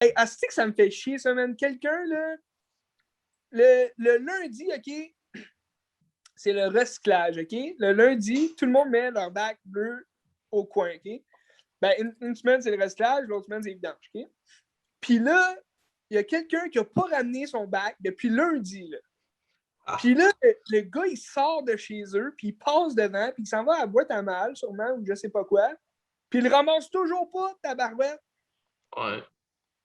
Hey, asti que ça me fait chier, ça, man. Quelqu'un, là, le lundi, OK, c'est le recyclage, OK? Le lundi, tout le monde met leur bac bleu au coin, OK? Ben, une semaine, c'est le recyclage, l'autre semaine, c'est vidange, OK? Puis là, il y a quelqu'un qui n'a pas ramené son bac depuis lundi, là. Puis là, le gars, il sort de chez eux, puis il passe devant, puis il s'en va à la boîte à mal, sûrement, ou je sais pas quoi. Puis il ramasse toujours pas, tabarouette. Ouais.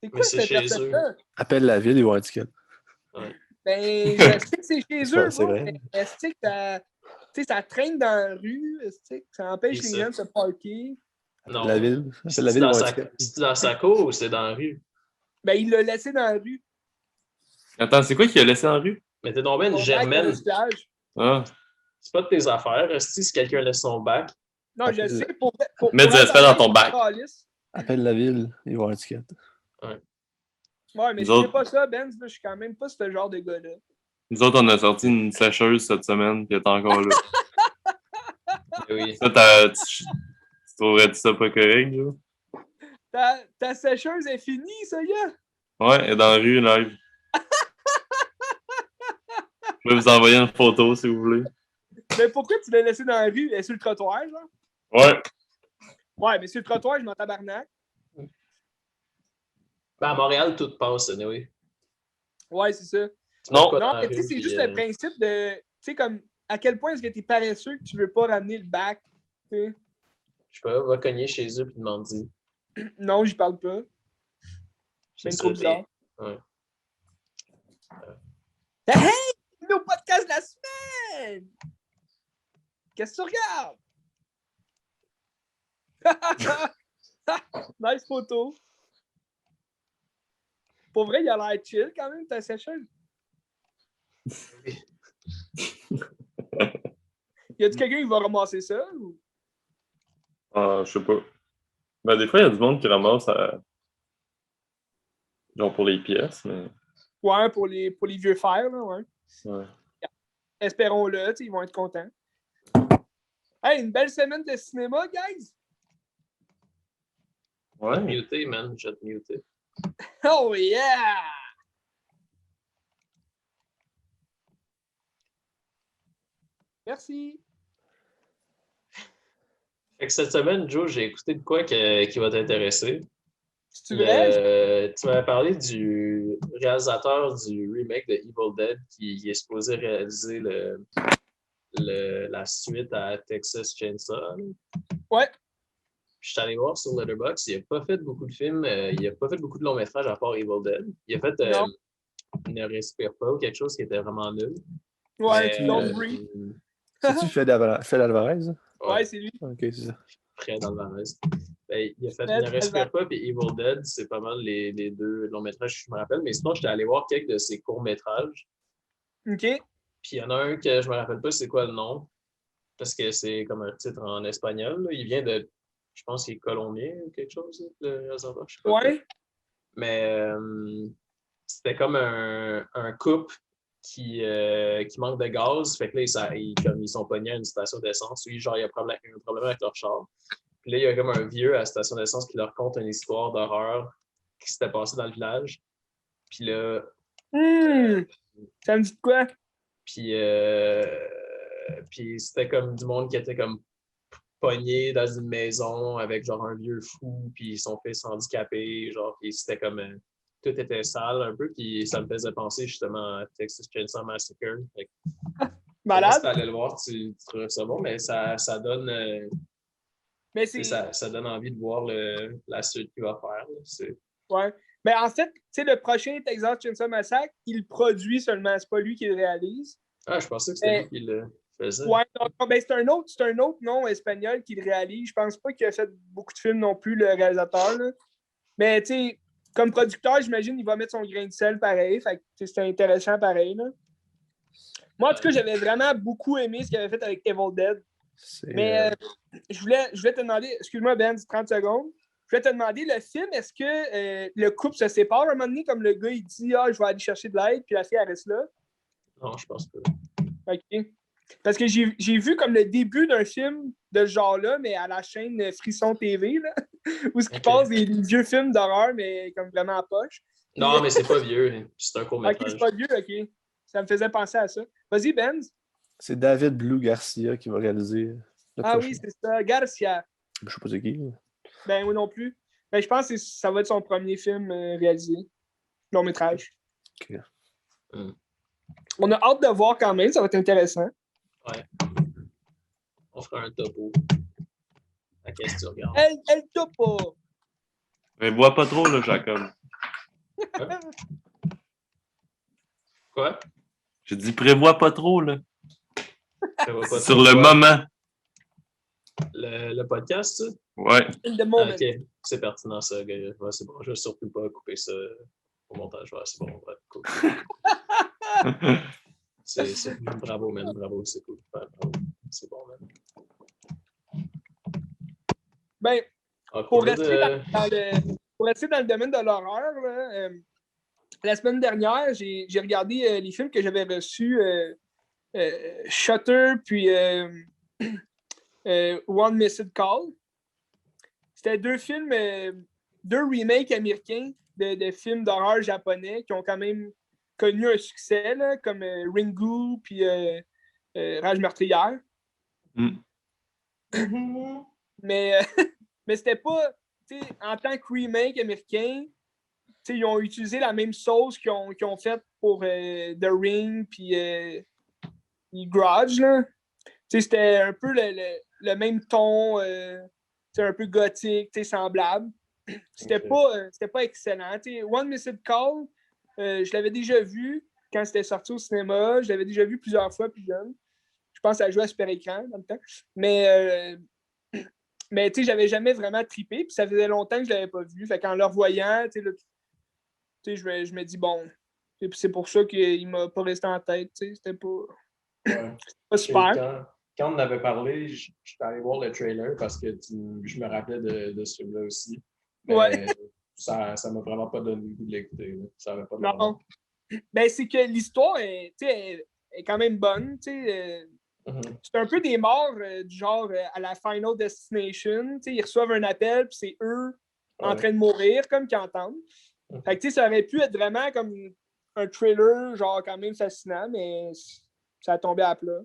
C'est quoi cette personne-là? Appelle la ville, ils vont être Ouais. Ben, je sais que c'est chez eux, c'est bro, vrai. mais est-ce que ça traîne dans la rue? Est-ce que ça empêche les gens de se parquer? Non. La ville. C'est La ville, dans sa cour ou c'est dans la rue? Ben, il l'a laissé dans la rue. Attends, c'est quoi qu'il a laissé en rue? Mais t'es donc bien une Son bac de germaine. recyclage. Ah. C'est pas de tes affaires. Si quelqu'un laisse son bac. Non, je sais. Mets du respect dans ton bac. Appelle la ville, ils vont être Ouais, mais Nous je autres- fais pas ça, Ben. Je suis quand même pas ce genre de gars-là. Nous autres, on a sorti une sécheuse cette semaine, puis elle est encore là. Oui. Ça, tu trouverais-tu ça pas correct, Joe? Ta sécheuse est finie, ça y est? Ouais, elle est dans la rue, live. Je vais vous envoyer une photo, si vous voulez. Mais pourquoi tu l'as laissé dans la rue? Elle est sur le trottoir, genre? Ouais. Ouais, mais sur le trottoir, je m'en tabarnak. Ben, à Montréal, tout passe, oui. Ouais, c'est ça. Non, Non, mais tu sais, c'est juste le principe de... Tu sais, comme, à quel point est-ce que t'es paresseux que tu veux pas ramener le bac, tu sais? Je sais pas, va cogner chez eux et demander. Non, j'y parle pas. C'est trop bizarre. Ouais. Hey! Nos podcasts de la semaine! Qu'est-ce que tu regardes? Nice photo. Pour vrai, il a l'air chill quand même, ta sécheuse. Y a-tu quelqu'un qui va ramasser ça? Ou... je sais pas. Ben, des fois, il y a du monde qui ramasse genre pour les pièces, mais... Ouais, pour les vieux fers, là, ouais. Ouais. Espérons-le, ils vont être contents. Hey, une belle semaine de cinéma, guys! Je vais te muter, man. Je vais te muter. Oh yeah! Merci. Fait que cette semaine, Joe, j'ai écouté de quoi qui va t'intéresser. Si tu veux. Tu m'avais parlé du réalisateur du remake de Evil Dead qui est supposé réaliser la suite à Texas Chainsaw. Ouais. Je suis allé voir sur Letterboxd, il n'a pas fait beaucoup de films, il n'a pas fait beaucoup de longs métrages à part Evil Dead. Il a fait Ne respire pas ou quelque chose qui était vraiment nul. Ouais, Don't Breathe. C'est-tu Fred Alvarez? Ouais, c'est lui. Ok, c'est ça. Fred Alvarez. Ben, il a fait Ne respire pas et Evil Dead, c'est pas mal les deux longs métrages que je me rappelle. Mais sinon, j'étais allé voir quelques de ses courts métrages. OK. Puis il y en a un que je me rappelle pas c'est quoi le nom. Parce que c'est comme un titre en espagnol. Là. Il vient de, je pense qu'il est colombien ou quelque chose, le réalisateur. Je sais pas. Ouais. Mais c'était comme un couple qui manque de gaz. Fait que là, comme ils sont pognés à une station d'essence. Oui, genre, il y a un problème avec leur char. Puis là, il y a comme un vieux à la station d'essence qui leur conte une histoire d'horreur qui s'était passée dans le village. Puis là... ça me dit de quoi? Puis c'était comme du monde qui était comme pogné dans une maison avec genre un vieux fou, puis son fils handicapé, genre, puis c'était comme... tout était sale un peu, puis ça me faisait penser justement à Texas Chainsaw Massacre. Malade. Si tu allais le voir, tu trouverais ça bon, mais ça donne... mais ça donne envie de voir la suite qu'il va faire. Ouais. Mais en fait, tu sais, le prochain Texas Chainsaw Massacre, il le produit seulement, c'est pas lui qui le réalise. Ah, je pensais que c'était lui qui le faisait. Ouais, non, ben c'est un autre nom espagnol qui le réalise. Je pense pas qu'il a fait beaucoup de films non plus, le réalisateur. Là. Mais tu sais, comme producteur, j'imagine qu'il va mettre son grain de sel pareil. Fait que c'est intéressant pareil. Là. Moi, en tout cas, j'avais vraiment beaucoup aimé ce qu'il avait fait avec Evil Dead. Mais je voulais te demander, excuse-moi Ben, 30 secondes. Je voulais te demander, le film, est-ce que le couple se sépare à un moment donné, comme le gars, il dit « Ah, je vais aller chercher de l'aide », puis la fille, elle reste là? Non, je pense pas. OK. Parce que j'ai vu comme le début d'un film ce genre-là, mais à la chaîne Frisson TV, là, où ce qui Ok. passe des vieux films d'horreur, mais comme vraiment en poche. Non, mais c'est pas vieux. C'est un Ok, court-métrage. c'est pas vieux, ok. Ça me faisait penser à ça. Vas-y, Benz. C'est David Blue Garcia qui va réaliser le Ah prochain. oui, c'est ça. Garcia. Je sais pas c'est qui. Ben, moi non plus. Ben, je pense que ça va être son premier film réalisé. Long métrage. Ok. On a hâte de voir quand même, ça va être intéressant. Ouais. On fera un topo. À qu'est-ce que tu regardes? El Topo. Mais bois pas trop, là, Jacob. Quoi? J'ai dit prévois pas trop, là. Ça va pas Sur trop, le quoi? moment. Le podcast, ça? Ouais. In the Ah, moment. ok, c'est pertinent ça, gars. Ouais, c'est bon, je vais surtout pas couper ça au montage. Ouais, c'est bon, ouais, cool. Bravo, man, bravo, c'est cool. Ouais, bravo. C'est bon, man. Ben, Ah, pour cool, rester pour rester dans le domaine de l'horreur, là, la semaine dernière, j'ai regardé les films que j'avais reçus, Shutter, puis One Missed Call. C'était deux films, deux remakes américains de films d'horreur japonais qui ont quand même connu un succès, là, comme Ringu puis Rage meurtrière. Mais, mais c'était pas, en tant que remake américain, ils ont utilisé la même sauce qu'ils ont faite pour The Ring puis Grudge. Là. C'était un peu le même ton, un peu gothique, semblable. C'était pas excellent. One Missed Call, je l'avais déjà vu quand c'était sorti au cinéma. Je l'avais déjà vu plusieurs fois plus jeune. Je pense à jouer à Super Écran dans le temps. Mais j'avais jamais vraiment trippé. Puis ça faisait longtemps que je l'avais pas vu. Fait qu'en le revoyant, je me dis, bon, c'est pour ça qu'il m'a pas resté en tête. C'était pas super. Quand on en avait parlé, je suis allé voir le trailer parce que je me rappelais de ce film-là aussi. Mais Ouais. ça m'a vraiment pas donné le goût de l'écouter. Ça avait pas de Non. Ben, c'est que l'histoire est quand même bonne. C'est un peu des morts du genre à la Final Destination. Ils reçoivent un appel, puis c'est eux en train de mourir, comme qu'ils entendent. Fait que ça aurait pu être vraiment comme un thriller, genre quand même fascinant, mais ça a tombé à plat.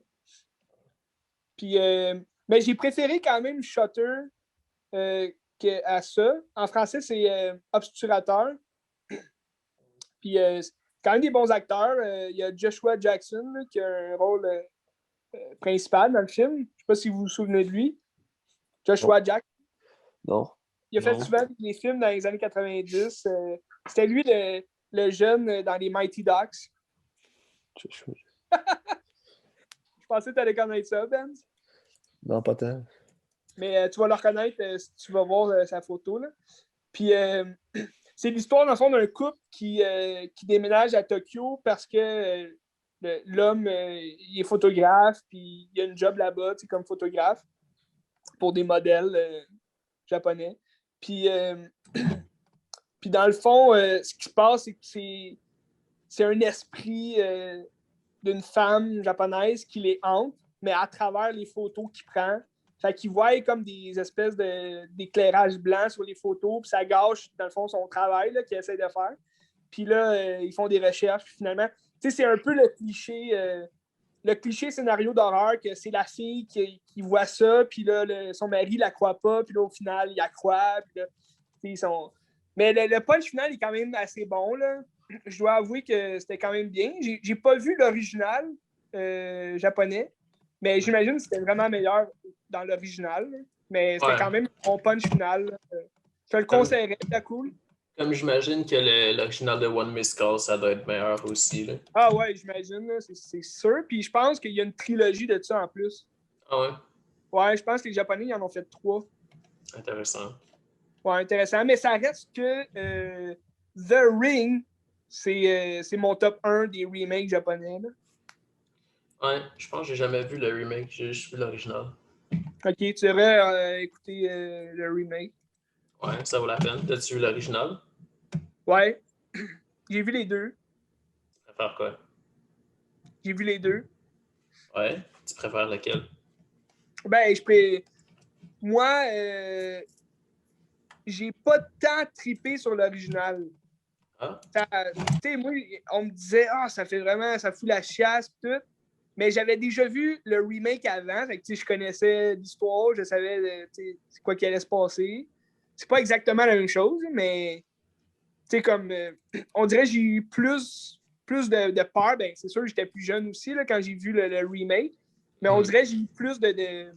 Puis, mais j'ai préféré quand même Shutter à ça. En français, c'est Obsturateur. Puis, c'est quand même des bons acteurs. Il y a Joshua Jackson là, qui a un rôle principal dans le film. Je ne sais pas si vous vous souvenez de lui. Joshua Jack. Non. Il a fait souvent des films dans les années 90. C'était lui le jeune dans les Mighty Ducks. Je pensais que tu allais connaître ça, Ben. Non, pas tant. Mais tu vas le reconnaître si tu vas voir sa photo. Là. Puis c'est l'histoire, dans le fond, d'un couple qui déménage à Tokyo parce que l'homme, il est photographe, puis il a une job là-bas, comme photographe, pour des modèles japonais. Puis, puis dans le fond, ce qui se passe, c'est que c'est un esprit d'une femme japonaise qui les hante, mais à travers les photos qu'il prend. Fait qu'il voit comme des espèces d'éclairage blanc sur les photos, puis ça gâche, dans le fond, son travail qu'il essaie de faire. Puis là, ils font des recherches, puis finalement, c'est un peu le cliché scénario d'horreur, que c'est la fille qui voit ça, puis là, son mari la croit pas, puis là, au final, il la croit, puis là, Mais le punch final est quand même assez bon, là. Je dois avouer que c'était quand même bien. J'ai pas vu l'original japonais, mais j'imagine que c'était vraiment meilleur dans l'original. Mais c'était quand même un bon punch final. Je le conseillerais, c'était cool. Comme j'imagine que l'original de One Missed Call, ça doit être meilleur aussi. Là. Ah ouais, j'imagine, c'est sûr. Puis je pense qu'il y a une trilogie de ça en plus. Ah ouais? Ouais, je pense que les Japonais, ils en ont fait 3. Intéressant. Ouais, intéressant. Mais ça reste que The Ring, c'est mon top 1 des remakes japonais. Là. Ouais, je pense que j'ai jamais vu le remake, j'ai juste vu l'original. Ok, tu devrais écouter le remake. Ouais, ça vaut la peine. T'as-tu vu l'original? Ouais, j'ai vu les deux. Tu préfères quoi? J'ai vu les deux. Ouais, tu préfères lequel? Ben, moi, j'ai pas tant trippé sur l'original. Ah. Tu sais, moi, on me disait, ça fait vraiment, ça fout la chiasse, tout. Mais j'avais déjà vu le remake avant. Fait que, je connaissais l'histoire, je savais c'est quoi qui allait se passer. C'est pas exactement la même chose, mais comme on dirait que j'ai eu plus de peur. Ben, c'est sûr que j'étais plus jeune aussi là, quand j'ai vu le remake. Mais on dirait que j'ai eu plus de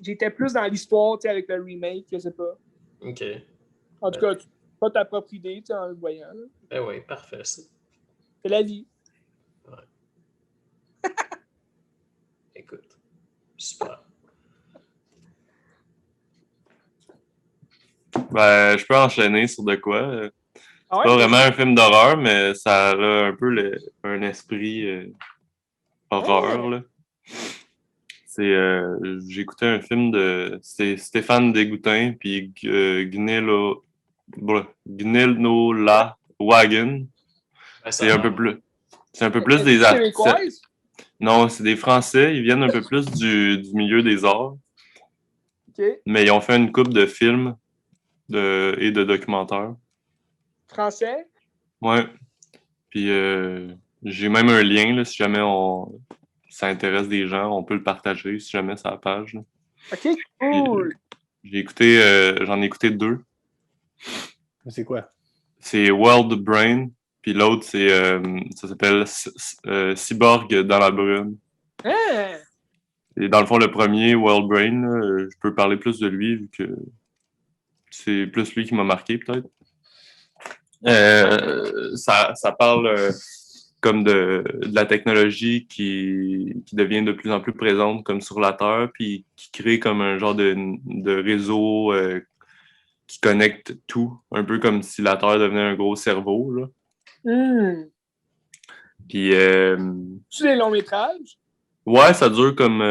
j'étais plus dans l'histoire avec le remake, je sais pas. OK. En tout cas, pas ta propre idée en le voyant. Là. Ben oui, parfait ça. C'est la vie. Écoute, super. Ben, je peux enchaîner sur de quoi. Ah C'est pas vraiment un film d'horreur, mais ça a un peu un esprit horreur. Là. J'ai écouté un film de Stéphane Desgoutin puis Gnilnola Wagon. Ben, C'est un peu plus des québécoises? Non, c'est des Français. Ils viennent un peu plus du milieu des arts. OK. Mais ils ont fait une couple de films et de documentaires. Français? Ouais. Puis j'ai même un lien, là, si jamais ça intéresse des gens, on peut le partager si jamais c'est à la page. Là. OK, cool. J'en ai écouté 2. C'est quoi? C'est World Brain, puis l'autre, ça s'appelle Cyborg dans la brume. Hein? Et dans le fond, le premier, World Brain, là, je peux parler plus de lui, vu que c'est plus lui qui m'a marqué, peut-être. Ça parle comme de la technologie qui devient de plus en plus présente comme sur la Terre, puis qui crée comme un genre de réseau qui connecte tout, un peu comme si la Terre devenait un gros cerveau. Là. Puis, c'est des longs métrages? Ouais, ça dure comme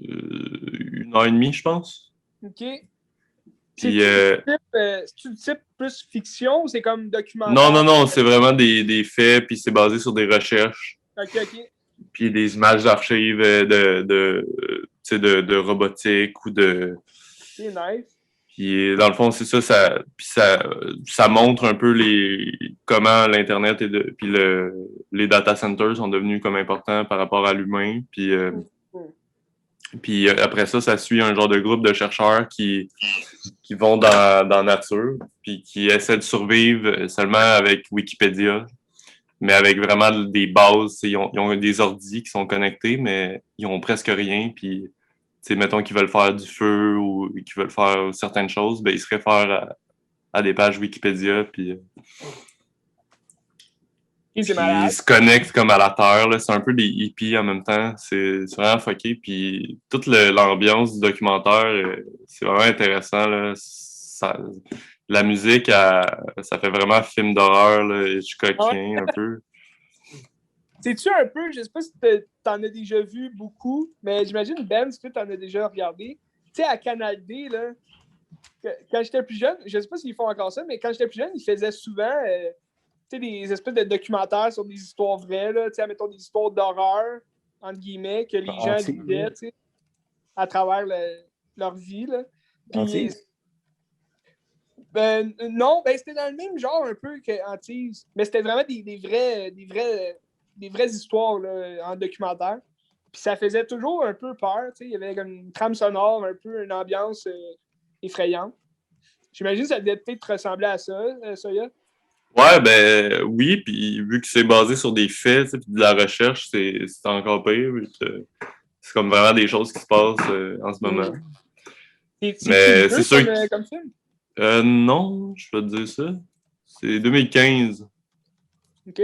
1h30, je pense. OK. Puis, c'est-tu le type plus fiction ou c'est comme documentaire? Non, c'est vraiment des faits, puis c'est basé sur des recherches. OK. Puis des images d'archives de robotique ou de... C'est nice. Puis dans le fond, c'est ça montre un peu comment l'Internet puis les data centers sont devenus comme importants par rapport à l'humain. Puis après ça suit un genre de groupe de chercheurs qui vont dans la nature, puis qui essaient de survivre seulement avec Wikipédia, mais avec vraiment des bases. Ils ont des ordis qui sont connectés, mais ils ont presque rien. Puis, mettons qu'ils veulent faire du feu ou qu'ils veulent faire certaines choses, ben, ils se réfèrent à des pages Wikipédia. Puis ils se connectent comme à la Terre. Là. C'est un peu des hippies en même temps. C'est vraiment fucké. Puis toute l'ambiance du documentaire, c'est vraiment intéressant. Là. La musique, ça fait vraiment film d'horreur, Hitchcockien un peu. C'est-tu un peu, je sais pas si t'en as déjà vu beaucoup, mais j'imagine, Ben, si tu t'en as déjà regardé. Tu sais, à Canal D, là, quand j'étais plus jeune, je sais pas s'ils font encore ça, mais quand j'étais plus jeune, ils faisaient souvent des espèces de documentaires sur des histoires vraies, là, mettons des histoires d'horreur, entre guillemets, que les gens vivaient à travers leur vie. Là. Puis, non, c'était dans le même genre un peu qu'Antise, mais c'était vraiment des vraies histoires là, en documentaire. Puis ça faisait toujours un peu peur. Il y avait comme une trame sonore, un peu une ambiance effrayante. J'imagine que ça devait peut-être ressembler à ça, Soya. Ouais, ben oui, puis vu que c'est basé sur des faits, puis de la recherche, c'est encore pire. C'est comme vraiment des choses qui se passent en ce moment. Mais c'est sûr comme film? Non, je peux te dire ça. C'est 2015. OK.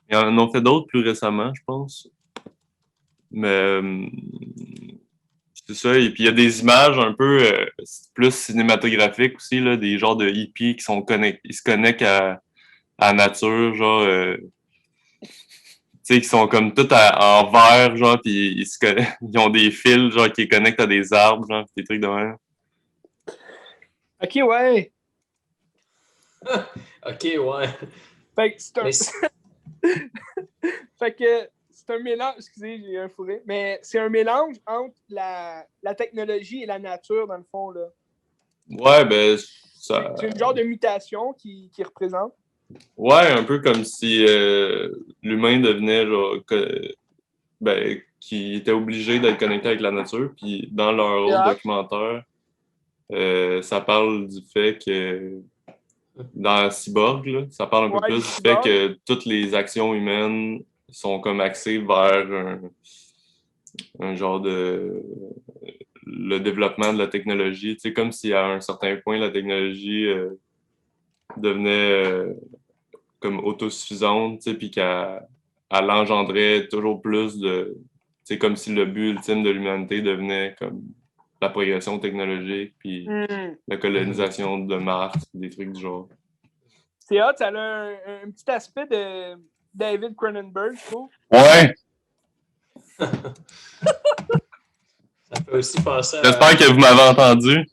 Ils en ont fait d'autres plus récemment, je pense. Mais c'est ça. Et puis il y a des images un peu plus cinématographiques aussi, là, des genres de hippies qui se connectent à la nature, genre tu sais, qui sont comme tout en vert, genre, puis ils ont des fils, genre, qui les connectent à des arbres, genre, des trucs de même. OK, ouais. OK, ouais. Fait que c'est un... fait que c'est un mélange, excusez, j'ai un fourré, mais c'est un mélange entre la technologie et la nature, dans le fond, là. Ouais, ben, ça. C'est une genre de mutation qui représente. Ouais, un peu comme si l'humain devenait, genre, ben, qui était obligé d'être connecté avec la nature. Puis dans leur autre documentaire, ça parle du fait que dans Cyborg, là, ça parle un peu plus du fait que toutes les actions humaines sont comme axées vers un genre de le développement de la technologie. Tu sais, comme si à un certain point, la technologie devenait comme autosuffisante, tu sais, puis qu'elle engendrait toujours plus de... C'est comme si le but ultime de l'humanité devenait comme la progression technologique, puis la colonisation de Mars, des trucs du genre. C'est hot, ça a un petit aspect de David Cronenberg, je trouve. Ouais! Ça peut aussi passer à... J'espère que vous m'avez entendu.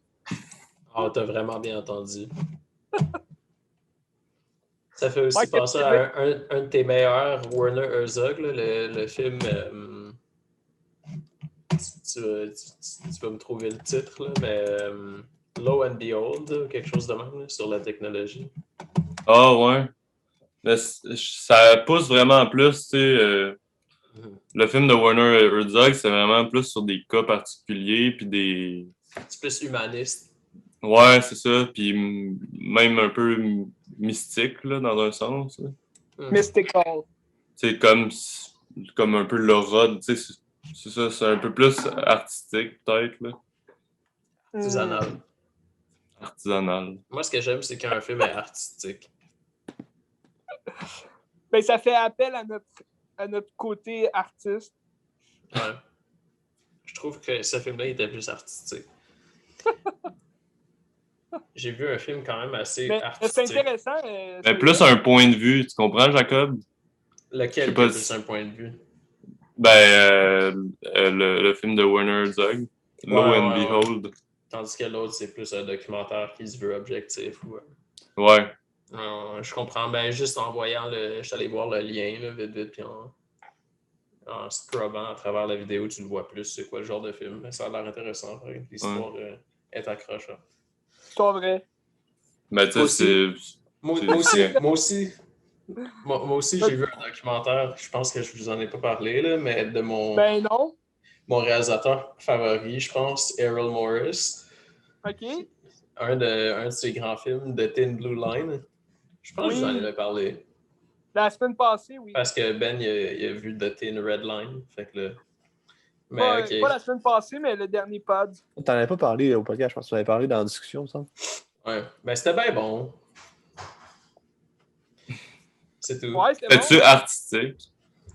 Ah, t'as vraiment bien entendu. Ça fait aussi penser à un de tes meilleurs, Werner Herzog, là, le film... tu vas me trouver le titre, là, mais Lo and Behold, quelque chose de même, là, sur la technologie. Ah ouais. Mais ça pousse vraiment plus, tu sais... Le film de Werner Herzog, c'est vraiment plus sur des cas particuliers, puis des... C'est plus humaniste. Ouais, c'est ça, puis même un peu mystique, là, dans un sens. Mystical. C'est comme un peu l'aura, tu sais, c'est ça, c'est un peu plus artistique, peut-être, là. Artisanal. Artisanal. Moi, ce que j'aime, c'est quand un film est artistique. Ben, ça fait appel à notre côté artiste. Ouais. Je trouve que ce film-là était plus artistique. J'ai vu un film quand même assez artistique. C'est intéressant. Mais plus un point de vue, tu comprends, Jacob? Lequel est plus un point de vue? Ben, le film de Werner Herzog, Lo and Behold. Ouais. Tandis que l'autre, c'est plus un documentaire qui se veut objectif. Ouais. Je comprends. Ben, juste en voyant je suis allé voir le lien, là, vite, puis en scrubbant à travers la vidéo, tu le vois plus, c'est quoi le genre de film. Ça a l'air intéressant. L'histoire est accrochante. C'est vrai. Ben, tu sais, Moi aussi, j'ai vu un documentaire, je pense que je vous en ai pas parlé, là, mais de mon réalisateur favori, je pense, Errol Morris. OK. Un de ses grands films, The Thin Blue Line. Je pense que je vous en avais parlé. La semaine passée, oui. Parce que Ben, il a vu The Thin Red Line. Fait que là... pas la semaine passée, mais le dernier pod. T'en avais pas parlé au podcast, je pense que tu en avais parlé dans la discussion, ça. Ouais, ben c'était bien bon. C'est tout. Ouais, c'était bon. Es-tu artistique?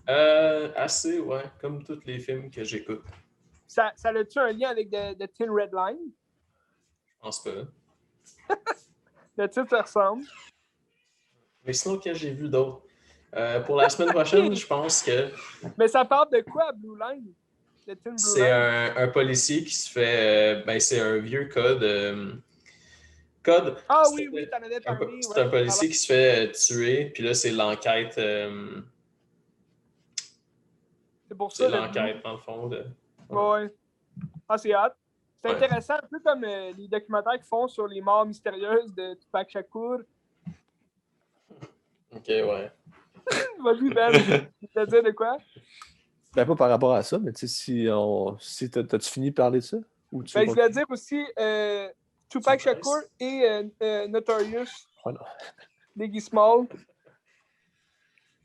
Assez, ouais, comme tous les films que j'écoute. Ça a-tu un lien avec The Thin Red Line? Je pense pas. Le titre ressemble. Mais sinon, que j'ai vu d'autres? Pour la semaine prochaine, je pense que... Mais ça parle de quoi, Blue Line? C'est un policier qui se fait... c'est un vieux code. Ah oui, t'en avais parlé. C'est un policier qui se fait tuer, puis là, c'est l'enquête... c'est pour ça. C'est l'enquête, dans le fond. Ouais. Ah, c'est hot. C'est intéressant, un peu comme les documentaires qu'ils font sur les morts mystérieuses de Tupac Shakur. Ok, ouais. Vas-y, Ben, tu veux dire de quoi? Ben, pas par rapport à ça, mais tu sais, si t'as-tu fini de parler de ça? Ou je voulais dire aussi Tupac Shakur et Notorious. Oh non. Biggie Small.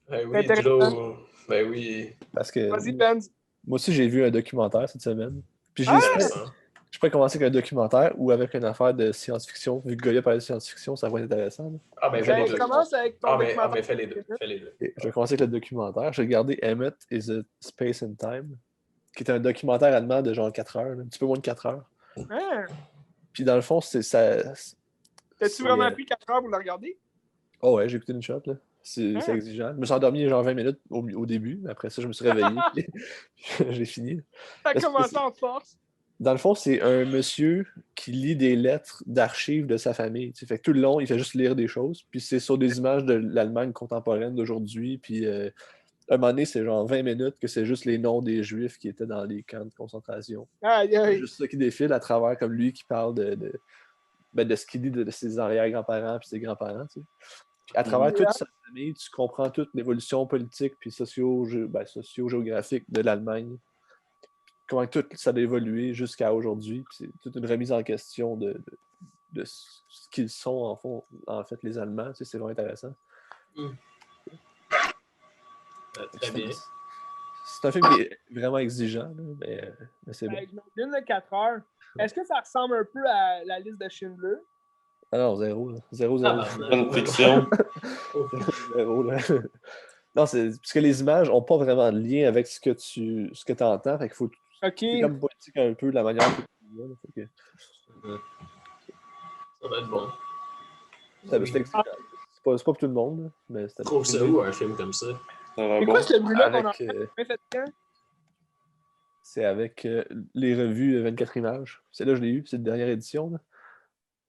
Ben oui, Joe. Ben oui. Parce que... Vas-y, Ben. Moi aussi, j'ai vu un documentaire cette semaine. Puis je pourrais commencer avec un documentaire ou avec une affaire de science-fiction. Vu que Goya parlait de science-fiction, ça va être intéressant. Là. Ah, ben, fais les deux. Commence avec ton documentaire. Mais fais les deux. Okay, je vais commencer avec le documentaire. J'ai regardé Emmett is a Space and Time, qui est un documentaire allemand de genre 4 heures, un petit peu moins de 4 heures. Puis dans le fond, c'est ça. T'as-tu vraiment pris 4 heures pour le regarder? Oh ouais, j'ai écouté une shot, là. C'est exigeant. Je me suis endormi genre 20 minutes au début, mais après ça, je me suis réveillé. J'ai fini. T'as commencé en force. Dans le fond, c'est un monsieur qui lit des lettres d'archives de sa famille. Fait que tout le long, il fait juste lire des choses. Puis c'est sur des images de l'Allemagne contemporaine d'aujourd'hui. Puis un moment donné, c'est genre 20 minutes que c'est juste les noms des Juifs qui étaient dans les camps de concentration. Aïe, C'est aïe. juste ça qui défile à travers, comme lui qui parle de ce qu'il dit de ses arrière-grands-parents puis ses grands-parents. Tu sais. Puis à travers toute sa famille, tu comprends toute l'évolution politique puis socio-géographique de l'Allemagne. Comment tout ça a évolué jusqu'à aujourd'hui. Puis c'est toute une remise en question de ce qu'ils sont, en fait, les Allemands. Tu sais, c'est vraiment intéressant. Très bien. C'est un film qui est vraiment exigeant, là, mais c'est bon. J'imagine le 4 heures. Est-ce que ça ressemble un peu à la liste de Schindler? Ah non, zéro. Là. Zéro. Bonne fiction. Zéro, là. Non, c'est parce que les images n'ont pas vraiment de lien avec ce que tu entends. Fait qu'il faut. C'est comme politique un peu la manière que tu vois. Là, fait que... Ça va être bon. C'est pas pour tout le monde, là, mais c'était. Trouve ça où un film comme ça? C'est quoi ce bruit-là qu'on a avec, fait? C'est avec les revues 24 images. Celle-là, je l'ai eu, c'est la dernière édition. Là.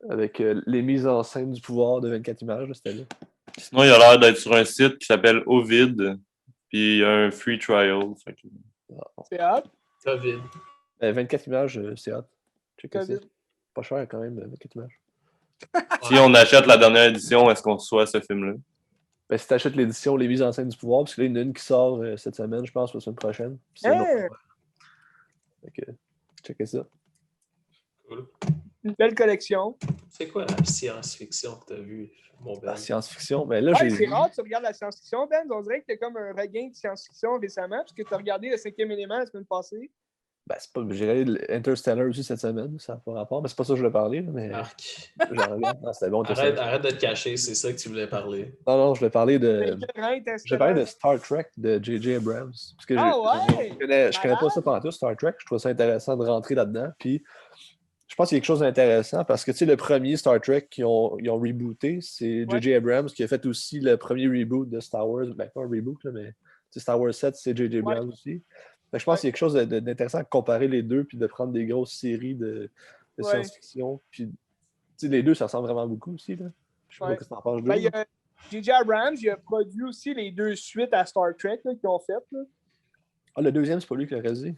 Avec les mises en scène du pouvoir de 24 images, là, c'était là. Sinon, il a l'air d'être sur un site qui s'appelle Ovid, puis il y a un free trial. Fait que... C'est hot. COVID. 24 images, c'est hot. Check ça. COVID. Pas cher quand même, 24 images. Si on achète la dernière édition, est-ce qu'on reçoit ce film-là? Ben, si tu achètes l'édition Les mises en scène du pouvoir, parce que là, il y en a une qui sort cette semaine, je pense, la semaine prochaine. Puis c'est fait que, checkez ça. Cool. Une belle collection. C'est quoi la science-fiction que tu as vue, mon Ben? La science-fiction, mais là, Ouais, j'ai c'est vu... rare que tu regardes la science-fiction, Ben. On dirait que tu as comme un regain de science-fiction récemment, parce que tu as regardé le 5e élément la semaine passée. Ben, c'est pas... J'ai regardé Interstellar aussi cette semaine, ça n'a pas rapport, mais c'est pas ça que je voulais parler, là, mais... Marc. J'en regarde. Non, c'était bon, Arrête de te cacher, c'est ça que tu voulais parler. Non, je voulais parler de... Je Je vais parler de Star Trek de J.J. Abrams. Parce que je connais pas ça pendant tout, Star Trek. Je trouve ça intéressant de rentrer là-dedans. Puis, je pense qu'il y a quelque chose d'intéressant parce que, tu sais, le premier Star Trek qu'ils ont rebooté, c'est J.J. Abrams qui a fait aussi le premier reboot de Star Wars. Ben, pas un reboot, là, mais Star Wars 7, c'est J.J. Abrams aussi. Fait que je pense qu'il y a quelque chose d'intéressant de comparer les deux puis de prendre des grosses séries de science-fiction. Puis, tu sais, les deux, ça ressemble vraiment beaucoup aussi, là. Je sais pas ce que t'en penses d'eux. J.J. Abrams, il a produit aussi les 2 suites à Star Trek qu'ils ont faites. Là. Ah, le deuxième, c'est pas lui qui l'a réalisé?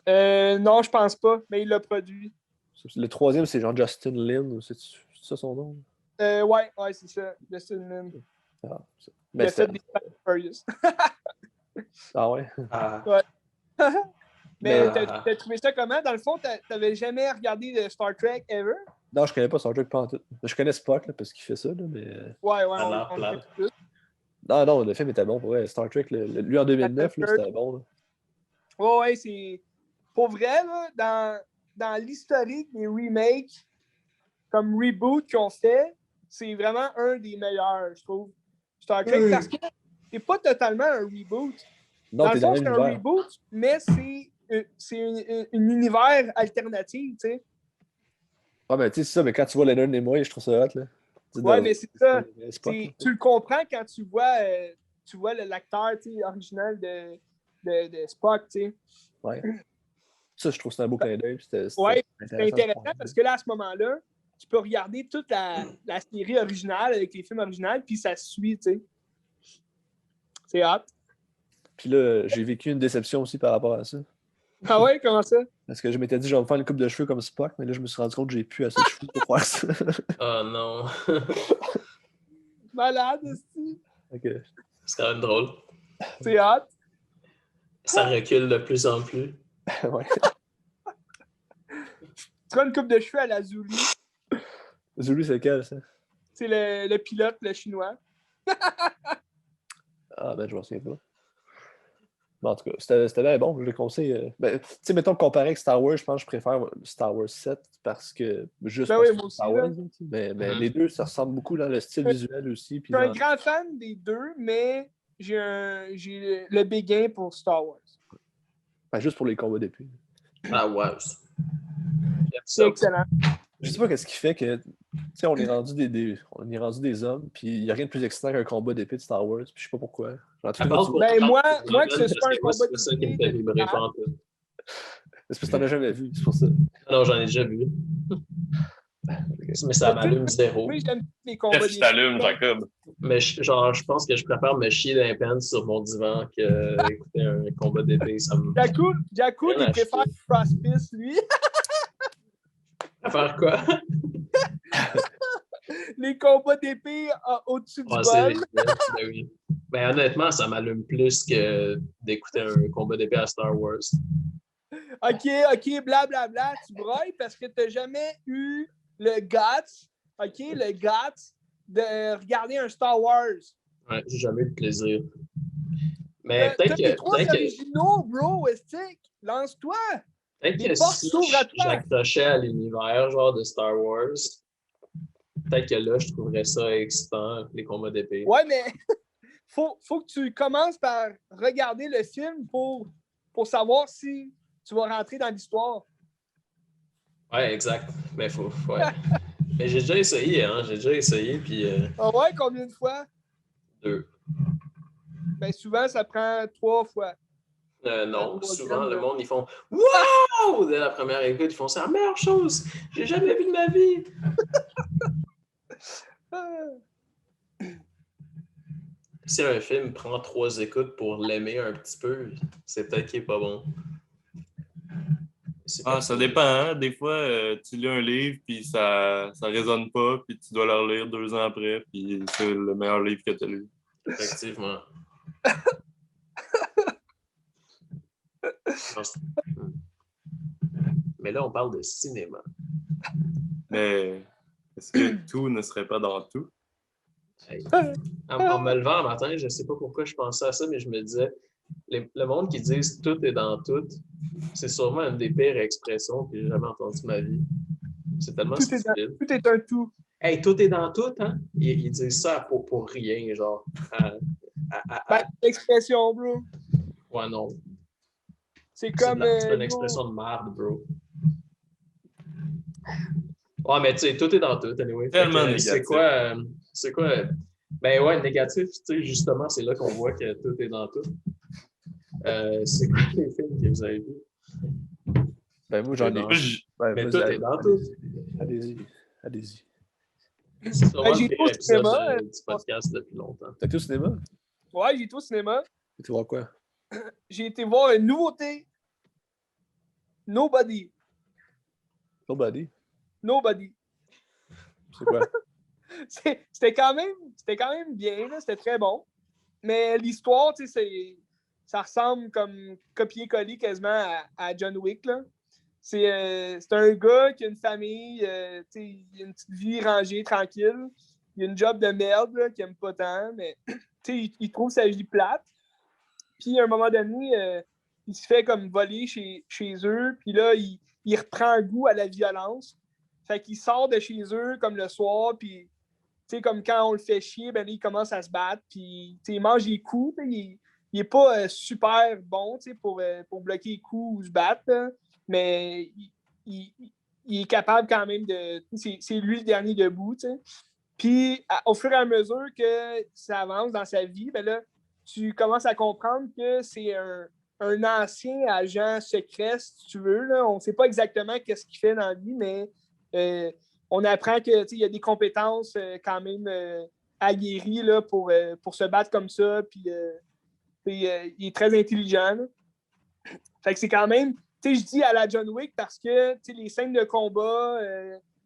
Non, je pense pas, mais il l'a produit. Le troisième, c'est genre Justin Lin, c'est ça son nom? Ouais, c'est ça, Justin Lin. Ah, il a fait des Fast and Furious. Ah ouais? Ouais. Mais t'as trouvé ça comment? Dans le fond, t'avais jamais regardé de Star Trek ever? Non, je connais pas Star Trek pas en tout. Je connais Spock là, parce qu'il fait ça, là, mais... Ouais, on le fait plus. Non, le film était bon. Ouais, Star Trek, lui en 2009, là, c'était bon. Là. Ouais, c'est... Pour vrai, là, dans l'historique des remakes, comme reboot qu'ils ont fait, c'est vraiment un des meilleurs, je trouve. Star Trek, parce que c'est pas totalement un reboot. Non, dans le fond, c'est un reboot, mais c'est un univers alternatif, tu sais. Ah, mais tu sais, c'est ça, mais quand tu vois Leonard Nimoy, je trouve ça hot, là. Ouais, mais c'est ça. Tu le comprends quand tu vois l'acteur original de Spock, tu sais. Ouais. Ça, je trouve que c'est un beau clin d'œil. Ouais, c'est intéressant parce que là, à ce moment-là, tu peux regarder toute la série originale avec les films originaux, puis ça suit, tu sais. C'est hot. Puis là, j'ai vécu une déception aussi par rapport à ça. Ah ouais, comment ça? Parce que je m'étais dit, je vais me faire une coupe de cheveux comme Spock, mais là, je me suis rendu compte que j'ai plus assez de cheveux pour faire ça. Oh non. Malade, aussi. Okay. C'est quand même drôle. C'est hot. Ça recule de plus en plus. Ouais. Tu as une coupe de cheveux à la Zulu. Zulu, c'est lequel, ça? C'est le pilote, le chinois. Ah, ben, je m'en souviens pas. Mais en tout cas, c'était bien bon, je le conseille. Ben, tu sais, mettons, comparé avec Star Wars, je pense que je préfère Star Wars 7 parce que juste ben oui, Star Wars. Mais les deux, ça ressemble beaucoup dans le style visuel aussi. Je suis un grand fan des deux, mais j'ai le béguin pour Star Wars. Ben, juste pour les combats d'épée. Ah ouais. C'est excellent. Je sais pas qu'est-ce qui fait que, tu sais, on est rendu des hommes, puis il n'y a rien de plus excitant qu'un combat d'épée de Star Wars, puis je sais pas pourquoi. Moi, que ce soit un combat d'épée, c'est ça qui me fait vibrer pas. C'est parce que t'en as jamais vu, c'est pour ça. Non, j'en ai déjà vu. Mais ça m'allume zéro. Oui, j'aime les combats Qu'est-ce qui t'allume, Jacob? Mais je pense que je préfère me chier dans les pants sur mon divan que écouter un combat d'épée. Ça me... Jakku, il préfère Crossfist, lui. Faire quoi? Les combats d'épée au-dessus du bol. Ben oui. Mais honnêtement, ça m'allume plus que d'écouter un combat d'épée à Star Wars. OK, blablabla, tu broilles parce que t'as jamais eu le guts, de regarder un Star Wars. Ouais, j'ai jamais eu de plaisir. Mais peut-être que... les trois originaux, bro, Estic. Lance-toi. Peut-être que si j'accrochais à l'univers genre de Star Wars, peut-être que là, je trouverais ça excitant, les combats d'épée. Ouais, mais faut que tu commences par regarder le film pour savoir si tu vas rentrer dans l'histoire. Ouais, exact. Mais ouais. Mais j'ai déjà essayé, puis... Ah ouais, combien de fois? 2. Ben souvent, ça prend 3 fois. Non, souvent, le monde, ils font « Wow! » Dès la première écoute, ils font « C'est la meilleure chose! J'ai jamais vu de ma vie! » Si un film prend 3 écoutes pour l'aimer un petit peu, c'est peut-être qu'il est pas bon. Ça dépend. Hein? Des fois, tu lis un livre, puis ça résonne pas, puis tu dois le relire 2 ans après, puis c'est le meilleur livre que tu as lu. Effectivement. Mais là, on parle de cinéma. Mais est-ce que tout ne serait pas dans tout? Hey. En me levant un matin, je ne sais pas pourquoi je pensais à ça, mais je me disais, le monde qui dit « tout est dans tout », c'est sûrement une des pires expressions que j'ai jamais entendues de ma vie. C'est tellement stupide. Tout est un tout. Hey, tout est dans tout, hein? Ils disent ça pour rien, genre. L'expression, bro. Ouais, non. C'est comme... C'est une expression de merde, bro. Ouais, mais tu sais, tout est dans tout, anyway. Tellement négatif. C'est quoi? Ben ouais, négatif, tu sais, justement, c'est là qu'on voit que tout est dans tout. C'est quoi les films que vous avez vus? Ben moi, j'en ai... Mais tout est dans tout. Allez-y. C'est sûrement j'ai le été au pire épisode cinéma, du podcast depuis longtemps. T'as été au cinéma? Ouais, j'ai été au cinéma. Tu vois quoi? J'ai été voir une nouveauté. Nobody. C'est quoi? C'était quand même bien, là, c'était très bon. Mais l'histoire, tu sais, ça ressemble comme copier-coller quasiment à John Wick, là. C'est un gars qui a une famille, il a une petite vie rangée, tranquille. Il a une job de merde là, qu'il aime pas tant, mais il trouve sa vie plate. Puis à un moment donné, il se fait comme voler chez eux, puis là, il reprend un goût à la violence. Fait qu'il sort de chez eux comme le soir, puis comme quand on le fait chier, ben là, il commence à se battre, puis il mange les coups. Il est pas super bon pour bloquer les coups ou se battre, là, mais il est capable quand même de... C'est lui le dernier debout. T'sais. Puis au fur et à mesure que ça avance dans sa vie, ben là, tu commences à comprendre que c'est un ancien agent secret, si tu veux. Là. On ne sait pas exactement qu'est-ce qu'il fait dans la vie, mais on apprend qu'il y a des compétences quand même aguerries là, pour se battre comme ça. Puis il est très intelligent. Là. Fait que c'est quand même, je dis à la John Wick parce que les scènes de combat,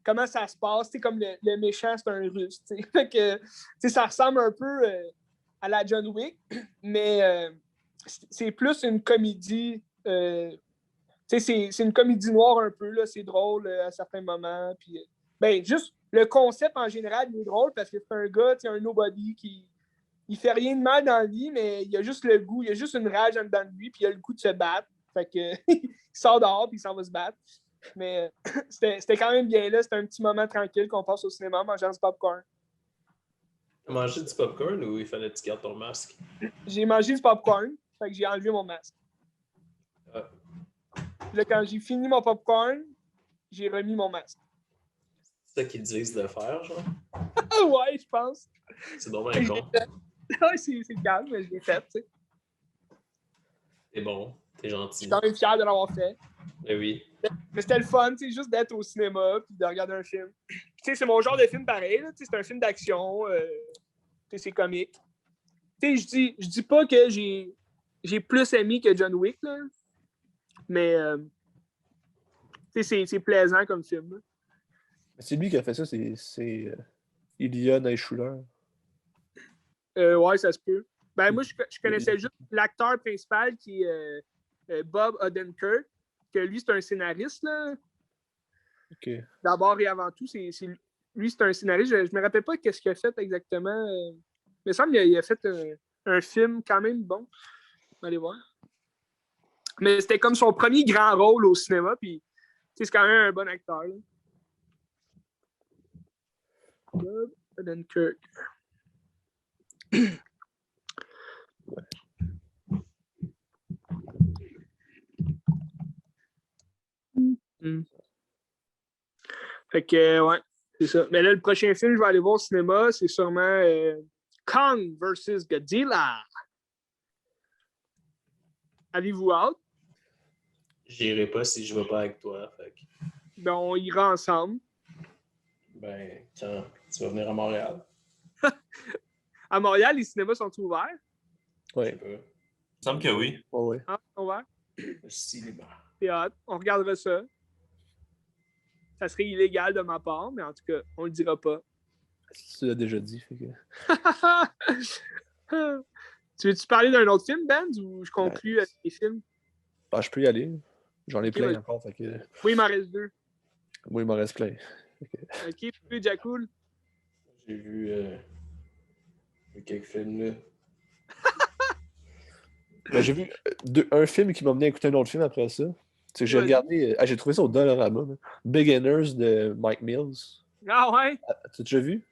comment ça se passe, comme le méchant, c'est un russe. Fait que ça ressemble un peu à la John Wick, mais c'est plus une comédie. C'est une comédie noire un peu, là, c'est drôle à certains moments. Puis, juste le concept en général, il est drôle parce que c'est un gars, un nobody qui il fait rien de mal dans la vie, mais il a juste le goût, il a juste une rage en dedans de lui, puis il a le goût de se battre. Fait que il sort dehors, puis il s'en va se battre. Mais c'était quand même bien là, c'était un petit moment tranquille qu'on passe au cinéma en mangeant du popcorn. Tu as mangé du popcorn ou il fallait que tu gardes ton masque? J'ai mangé du popcorn, fait que j'ai enlevé mon masque. Là, quand j'ai fini mon popcorn, j'ai remis mon masque. C'est ça qu'ils disent de faire, genre? Ouais, je pense. C'est dommage con. Ouais, c'est calme, mais je l'ai fait, tu sais. T'es bon. T'es Je gentil. suis quand même fier de l'avoir fait. Mais oui. Mais c'était le fun, tu sais, juste d'être au cinéma puis de regarder un film. Tu sais, c'est mon genre de film pareil, là, tu sais, c'est un film d'action, tu sais, c'est comique. Tu sais, je dis pas que j'ai plus aimé que John Wick, là, mais tu sais, c'est plaisant comme film. Là. C'est lui qui a fait ça, c'est Ilya Naishuller. Ouais, ça se peut. Ben, moi, je connaissais juste l'acteur principal qui est Bob Odenkirk, que lui, c'est un scénariste, là. OK. D'abord et avant tout, lui, c'est un scénariste. Je me rappelle pas qu'est-ce qu'il a fait exactement. Il me semble qu'il a fait un film quand même bon. Allez voir. Mais c'était comme son premier grand rôle au cinéma, puis c'est quand même un bon acteur. Là. Bob Odenkirk. Fait que, ouais, c'est ça. Mais là, le prochain film que je vais aller voir au cinéma, c'est sûrement Kong vs. Godzilla. Avez-vous hâte? J'irai pas si je vais pas avec toi. Fait que, Ben, on ira ensemble. ben, quand tu vas venir à Montréal, À Montréal, les cinémas sont ouverts. je Ouais. sais pas. Il me semble que oui. Ouais. Ah, ouverts. Le cinéma. C'est hâte. On regardera ça. Ça serait illégal de ma part, mais en tout cas, on le dira pas. Tu l'as déjà dit. Fait que... Tu veux-tu parler d'un autre film, Ben, ou je conclue avec les films? Ben, je peux y aller. J'en ai Ok, plein vas-y. encore. Fait que... Oui, il m'en reste 2. Moi, il m'en reste plein. OK, plus Jacoul. J'ai vu quelques films là. Ben, j'ai vu un film qui m'a mené à écouter un autre film après ça. C'est que j'ai Vas-y. regardé. J'ai trouvé ça au Dollarama. Là. Beginners de Mike Mills. Ah ouais? T'as déjà vu?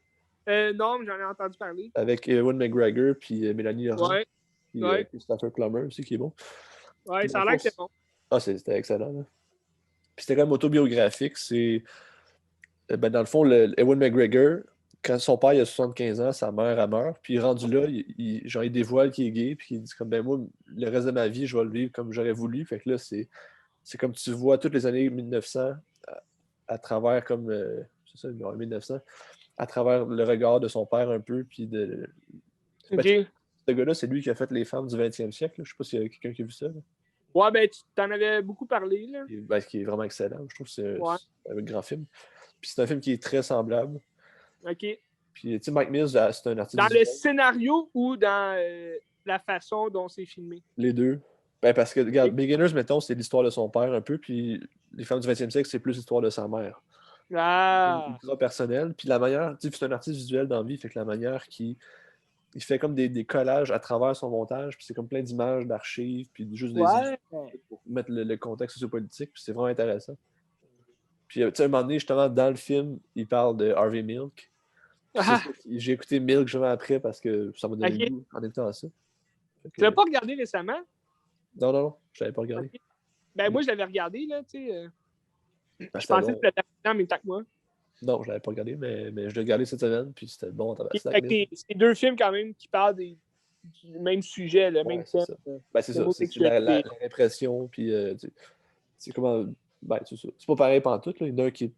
Non, mais j'en ai entendu parler. Avec Ewan McGregor puis Mélanie Laurent. Ouais, Puis ouais. Christopher Plummer aussi qui est bon. ouais, ça a l'air que c'est bon. Ah, c'était excellent. Là. Puis c'était quand même autobiographique. C'est. Ben, dans le fond, Ewan McGregor, quand son père il a 75 ans, sa mère elle meurt. Puis rendu là, genre, il dévoile qu'il est gay. Puis il dit comme ben moi, le reste de ma vie, je vais le vivre comme j'aurais voulu. Fait que là, c'est comme tu vois toutes les années 1900 à travers comme. C'est ça, 1900. À travers le regard de son père un peu. Puis de. OK. Ben, ce gars-là, c'est lui qui a fait les femmes du 20e siècle. Là. Je sais pas s'il y a quelqu'un qui a vu ça. Là. Ouais, ben, tu t'en avais beaucoup parlé, là. Ben, ce qui est vraiment excellent. Je trouve que c'est Ouais. un grand film. Puis c'est un film qui est très semblable. OK. Puis, tu sais, Mike Mills, c'est un artiste Dans visuel. le scénario ou dans la façon dont c'est filmé? Les deux. Ben, parce que, regarde, Beginners, mettons, c'est l'histoire de son père un peu, puis Les femmes du 20e siècle, c'est plus l'histoire de sa mère. Ah! Une histoire personnelle. Puis la manière, tu sais, c'est un artiste visuel dans la vie, fait que la manière qu'il il fait comme des collages à travers son montage, puis c'est comme plein d'images, d'archives, puis juste des Ouais! pour mettre le contexte sociopolitique, puis c'est vraiment intéressant. Puis, tu sais, à un moment donné, justement, dans le film, il parle de Harvey Milk. Ah! J'ai écouté Milk justement après parce que ça m'a donné Ok. le goût en écoutant ça. Fait que- Tu l'as pas regardé récemment? Non, je l'avais pas regardé. Ok. Ben, moi, je l'avais regardé, là, tu sais. Ben, Je c'était pensais bon. que tu l'avais en même temps que moi. Non, je l'avais pas regardé, mais je l'ai regardé cette semaine, puis c'était bon en tabarnak. Fait que c'est deux films, quand même, qui parlent du même sujet, le Ouais, même c'est thème. ça. Ben, c'est ça, c'est la l'homosexualité. répression, puis c'est comment. Ben, c'est ça. C'est pas pareil pantoute, là. Il y en a un qui est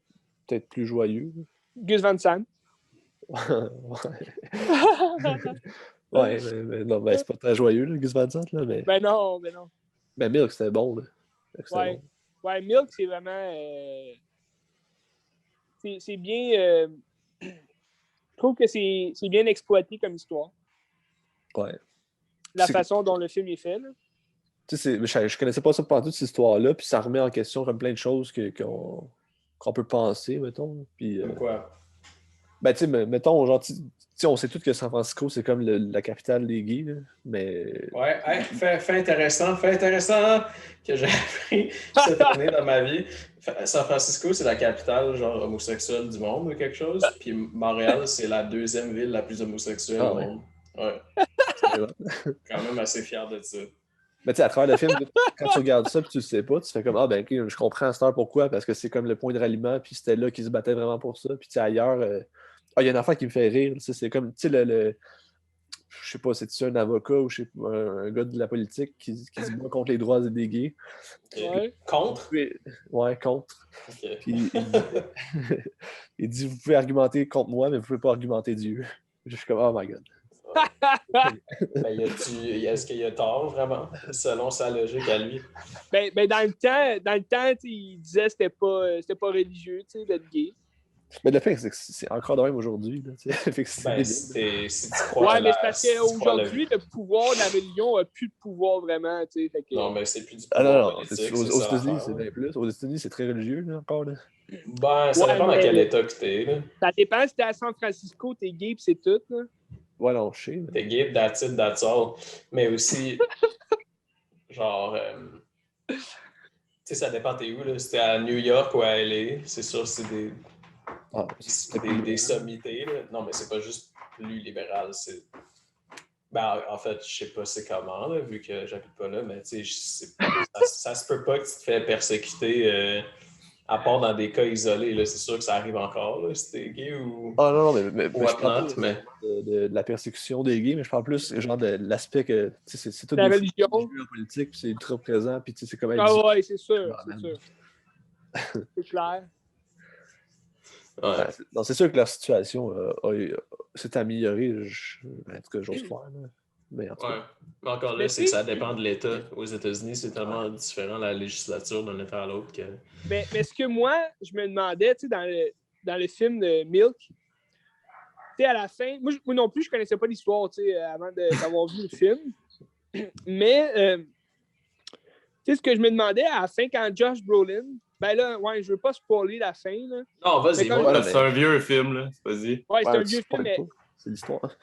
peut-être plus joyeux. Gus Van Sant. Ouais, mais non, ben, c'est pas très joyeux, là, Gus Van Sant, là, mais. Ben non, ben non. Ben, Milk, c'était bon, là. C'était Ouais. bon. Ouais, Milk, c'est vraiment. C'est bien. Je trouve que c'est bien exploité comme histoire. Ouais. La C'est- façon dont le film est fait. Là. Tu sais, je connaissais pas ça pendant toute cette histoire-là, puis ça remet en question comme plein de choses qu'on peut penser, mettons. Puis, Comme quoi? ben, tu sais, mettons, genre, tu sais, on sait tous que San Francisco, c'est comme la capitale des gays, là, mais... Ouais, hey, fait intéressant que j'ai appris cette année dans ma vie. San Francisco, c'est la capitale genre homosexuelle du monde ou quelque chose. Puis Montréal, c'est la deuxième ville la plus homosexuelle Ah, au ouais. monde. Ouais, c'est vrai. quand même assez fier de ça. Mais tu sais, à travers le film, quand tu regardes ça, puis tu le sais pas, tu fais comme, ah ben, ok, je comprends à cette heure pourquoi, parce que c'est comme le point de ralliement, puis c'était là qu'ils se battaient vraiment pour ça. Puis tu sais, ailleurs, il y a une affaire qui me fait rire, tu sais, c'est comme, tu sais, je sais pas, c'est-tu un avocat ou je sais pas, un gars de la politique qui se bat contre les droits des gays. Ouais. Contre? Ouais, contre. Ok. Puis il dit, vous pouvez argumenter contre moi, mais vous pouvez pas argumenter Dieu. Je suis comme, oh my god. Ben, est-ce qu'il y a tort, vraiment, selon sa logique à lui? Ben, dans le temps, il disait que c'était pas religieux, d'être gay. Mais le fait, c'est que c'est encore de même aujourd'hui. Si tu crois ouais, mais c'est parce qu'aujourd'hui, le pouvoir de la religion n'a plus de pouvoir vraiment. Non, mais c'est plus du pouvoir. Ah non, politique, aux États-Unis, c'est bien plus. Aux États-Unis, c'est très religieux, là, encore. Là. Ben, ça dépend dans quel état que t'es. Là. Ça dépend si t'es à San Francisco, t'es gay, pis c'est tout. Là. Ouais, non, je sais. T'es gay, that's it, that's all. Mais aussi, genre, tu sais, ça dépend t'es où. Là. Si t'es à New York ou à LA, c'est sûr, c'est des sommités. Là. Non, mais c'est pas juste plus libéral. Ben, en fait, je sais pas c'est comment, là, vu que j'habite pas là, mais tu sais, ça se peut pas que tu te fais persécuter, à part dans des cas isolés. Là, c'est sûr que ça arrive encore, là, si t'es gay ou. Ah non, mais je parle not, pas de la persécution des gays, mais je parle plus genre de l'aspect que c'est tout la religion politique, puis c'est ultra présent, puis c'est comme ah ouais, c'est sûr, c'est sûr. C'est clair. Ouais. Non, c'est sûr que la situation s'est améliorée. En tout cas, j'ose croire. Mais en tout cas. Mais encore là, c'est que ça dépend de l'État. Aux États-Unis, c'est tellement différent la législature d'un État à l'autre que. Mais ce que moi, je me demandais, tu sais, dans le film de Milk, tu sais, à la fin, moi non plus, je connaissais pas l'histoire, tu sais, avant d'avoir vu le film. Mais, tu sais, ce que je me demandais à la fin, quand Josh Brolin, ben là, ouais, je veux pas spoiler la fin, là. Non, vas-y, c'est un vieux film, là. Vas-y. Ouais, c'est un vieux film, mais. C'est l'histoire.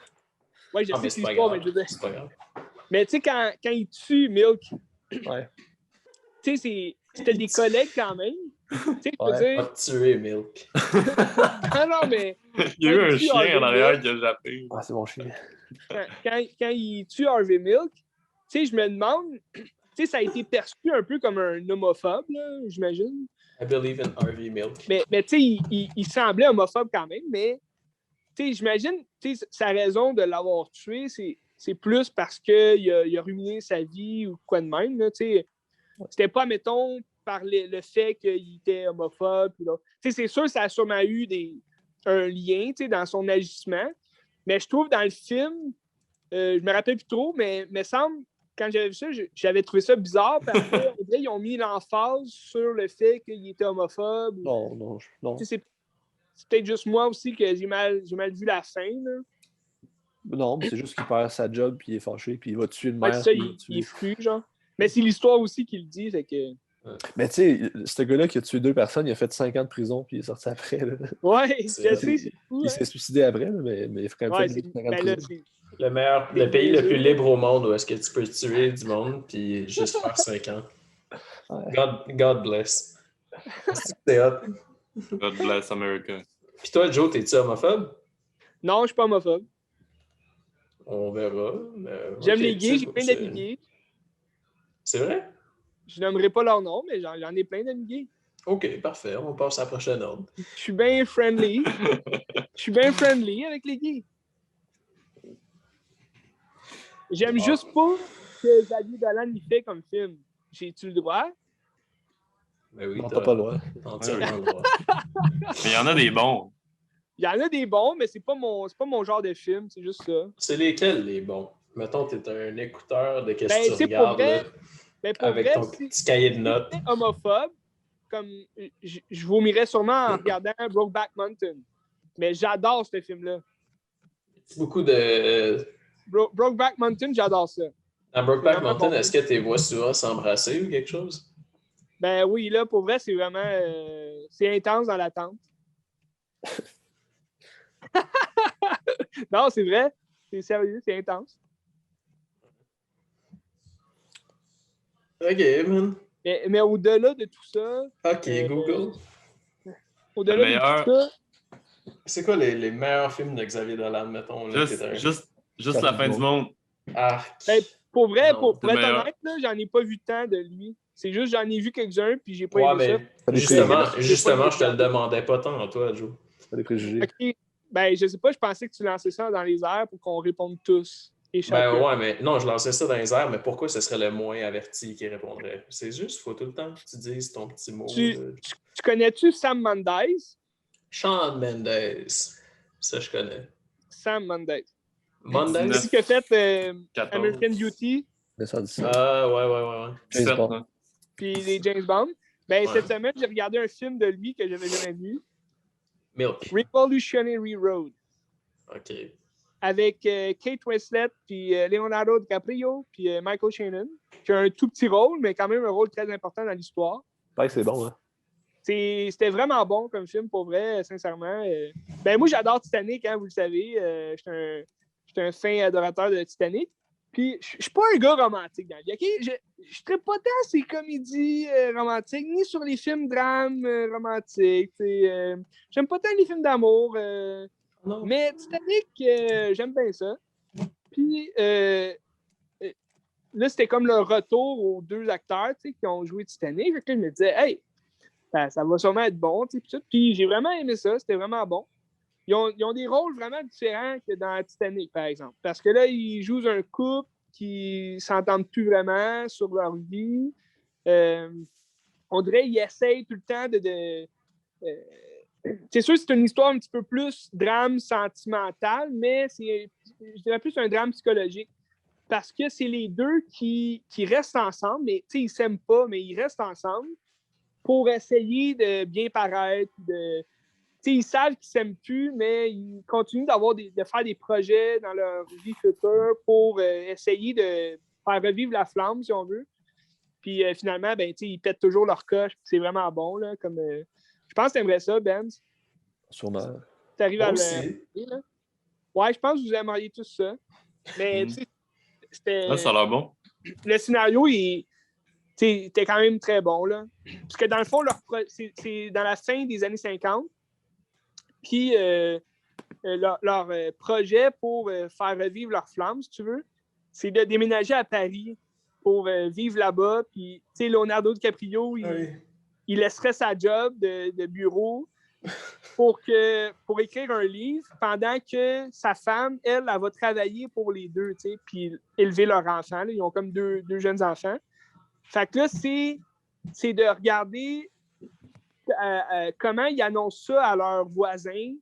Ouais, je sais c'est l'histoire, mais je veux dire. C'est pas grave. Mais tu sais, quand il tue Milk, Ouais. tu sais, c'était des collègues quand même. Tu sais, je veux dire. Pas tuer Milk. non, mais. Il y a eu un chien en arrière qui a jappé. Ah, c'est mon chien. Quand il tue Harvey Milk, tu sais, je me demande. Tu sais, ça a été perçu un peu comme un homophobe, là, j'imagine. I believe in Harvey Milk. Mais tu sais, il semblait homophobe quand même, mais tu sais, j'imagine, tu sais, sa raison de l'avoir tué, c'est plus parce qu'il a ruiné sa vie ou quoi de même, là, tu sais. C'était pas, mettons, par le fait qu'il était homophobe. Tu sais, c'est sûr que ça a sûrement eu un lien, tu sais, dans son agissement. Mais je trouve dans le film, je me rappelle plus trop, mais il me semble, quand j'avais vu ça, j'avais trouvé ça bizarre parce qu'ils ont mis l'emphase sur le fait qu'il était homophobe. Non. C'est peut-être juste moi aussi que j'ai mal vu la fin. Là. Non, mais c'est juste qu'il perd sa job, puis il est fâché, puis il va tuer une mère. C'est ça, il est fru, genre. Mais c'est l'histoire aussi qui le dit, c'est que... Mais tu sais, ce gars-là qui a tué 2 personnes, il a fait 5 ans de prison, puis il est sorti après. Là. Ouais, je sais, c'est fou. Il s'est suicidé après, là, mais il a quand même fait 5 ans de prison. Le pays le plus libre au monde où est-ce que tu peux tuer du monde puis juste faire 5 ans. Ouais. God bless. C'est hot. God bless America. Puis toi, Joe, t'es-tu homophobe? Non, je suis pas homophobe. On verra. J'aime les gays, j'ai plein d'amis gays. C'est vrai? Je nommerai pas leur nom, mais j'en ai plein d'amis gays. OK, parfait. On passe à la prochaine ordre. Je suis bien friendly. Je suis bien friendly avec les gays. J'aime juste pas que Xavier Dolan y fait comme film. J'ai-tu le droit? Ben oui, non, t'as pas le droit. Entièrement le droit. Mais il y en a des bons. Il y en a des bons, mais c'est pas mon genre de film, c'est juste ça. C'est lesquels les bons? Mettons, t'es un écouteur de qu'est-ce que tu regardes pour vrai, là, avec ton petit cahier de notes. Homophobe, comme je vomirais sûrement en regardant Brokeback Mountain. Mais j'adore ce film-là. Beaucoup de... Brokeback Mountain, j'adore ça. À Brokeback Mountain, bon. Est-ce que tu les vois souvent s'embrasser ou quelque chose? Ben oui, là, pour vrai, c'est vraiment... c'est intense dans l'attente. Non, c'est vrai. C'est sérieux, c'est intense. OK, man. Mais au-delà de tout ça... OK, Google. Au-delà de tout ça... C'est quoi les meilleurs films de Xavier Dolan, mettons? Là, juste la fin du monde. Ah. Ben, pour vrai, pour être honnête, là, j'en ai pas vu tant de lui. C'est juste j'en ai vu quelques-uns, puis j'ai pas aimé ça. Justement, je te le demandais pas tant, toi, Joe. Pas des préjugés. OK. Ben, je sais pas, je pensais que tu lançais ça dans les airs pour qu'on réponde tous. Et Ben ouais, mais non, je lançais ça dans les airs, mais pourquoi ce serait le moins averti qui répondrait? C'est juste, il faut tout le temps que tu dises ton petit mot. Tu connais-tu Sam Mendes? Shawn Mendes. Ça, je connais. Sam Mendes. Mendes? C'est celui qui a fait 14. American Beauty. Ah, ouais. James Bond. Puis les James Bond. Ben, cette semaine, j'ai regardé un film de lui que j'avais jamais vu. Milk. Revolutionary Road. OK. Avec Kate Winslet, puis Leonardo DiCaprio, puis Michael Shannon, qui a un tout petit rôle, mais quand même un rôle très important dans l'histoire. Ouais, c'est bon, hein? C'était vraiment bon comme film, pour vrai, sincèrement. Ben, moi, j'adore Titanic, hein, vous le savez. Je suis un fin adorateur de Titanic. Puis, je suis pas un gars romantique dans la vie, OK? Je ne traite pas tant ces comédies romantiques, ni sur les films drames romantiques. J'aime pas tant les films d'amour. Mais Titanic, j'aime bien ça. Puis, là, c'était comme le retour aux deux acteurs qui ont joué Titanic. Fait que je me disais, hey, ça va sûrement être bon. Puis j'ai vraiment aimé ça. C'était vraiment bon. Ils ont des rôles vraiment différents que dans Titanic, par exemple. Parce que là, ils jouent un couple qui ne s'entendent plus vraiment sur leur vie. On dirait qu'ils essayent tout le temps c'est sûr que c'est une histoire un petit peu plus drame sentimental, mais je dirais plus un drame psychologique. Parce que c'est les deux qui restent ensemble, mais ils ne s'aiment pas, mais ils restent ensemble pour essayer de bien paraître. Ils savent qu'ils ne s'aiment plus, mais ils continuent de faire des projets dans leur vie future pour essayer de faire revivre la flamme, si on veut. Puis finalement, ils pètent toujours leur coche. C'est vraiment bon. Là, comme, je pense que tu aimerais ça, Benz. Sûrement. Tu arrives à aussi. Ouais, je pense que vous aimeriez tous ça. Mais c'était. Ça a l'air bon. Le scénario, il était quand même très bon. Là. Parce que dans le fond, c'est dans la fin des années 50. Puis leur projet pour faire revivre leur flamme, si tu veux, c'est de déménager à Paris pour vivre là-bas. Puis, Leonardo DiCaprio, il laisserait sa job de bureau pour écrire un livre pendant que sa femme, elle va travailler pour les deux, puis élever leurs enfants. Là. Ils ont comme deux jeunes enfants. Fait que là, c'est de regarder comment ils annoncent ça à leurs voisins.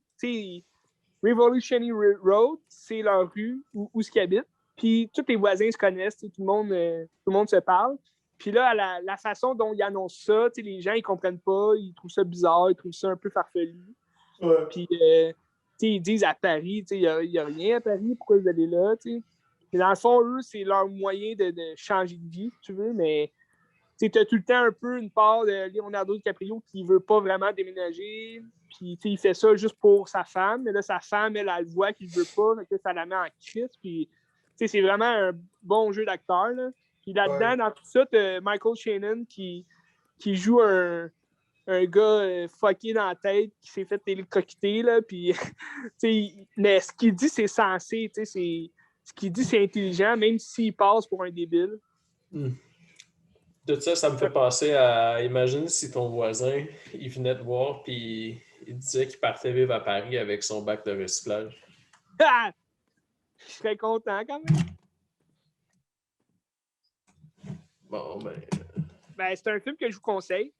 Revolutionary Road, c'est leur rue où ils habitent. Puis tous les voisins se connaissent, tout le monde se parle. Puis là, la façon dont ils annoncent ça, les gens, ils comprennent pas, ils trouvent ça bizarre, ils trouvent ça un peu farfelu. Ouais. Puis, ils disent à Paris, il n'y a rien à Paris, pourquoi vous allez là? T'sais? Et dans le fond, eux, c'est leur moyen de changer de vie, si tu veux, mais tu as tout le temps un peu une part de Leonardo DiCaprio qui ne veut pas vraiment déménager. Puis, il fait ça juste pour sa femme. Mais là, sa femme, elle le voit qu'il ne veut pas. Que ça la met en crise. Puis, c'est vraiment un bon jeu d'acteur. Là. Puis là-dedans, dans tout ça, tu as Michael Shannon qui joue un gars fucké dans la tête qui s'est fait électrocuter. Là. Puis, mais ce qu'il dit, c'est sensé. Ce qu'il dit, c'est intelligent, même s'il passe pour un débile. De ça me fait penser à... Imagine si ton voisin, il venait te voir puis il disait qu'il partait vivre à Paris avec son bac de recyclage. Ah! Je serais content quand même. Bon, ben, c'est un film que je vous conseille.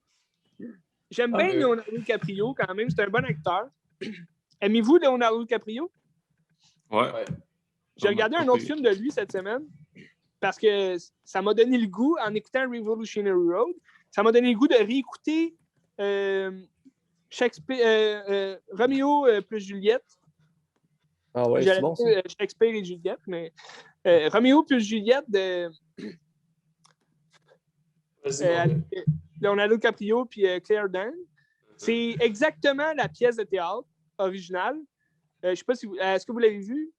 J'aime bien Leonardo DiCaprio quand même. C'est un bon acteur. Aimez-vous Leonardo DiCaprio? Ouais. J'ai regardé un autre film de lui cette semaine parce que ça m'a donné le goût, en écoutant Revolutionary Road, ça m'a donné le goût de réécouter Roméo plus Juliette. Ah ouais, c'est bon ça. Shakespeare et Juliette, mais Roméo plus Juliette de Leonardo DiCaprio puis Claire Danes. C'est exactement la pièce de théâtre originale. Je sais pas si est-ce que vous l'avez vu?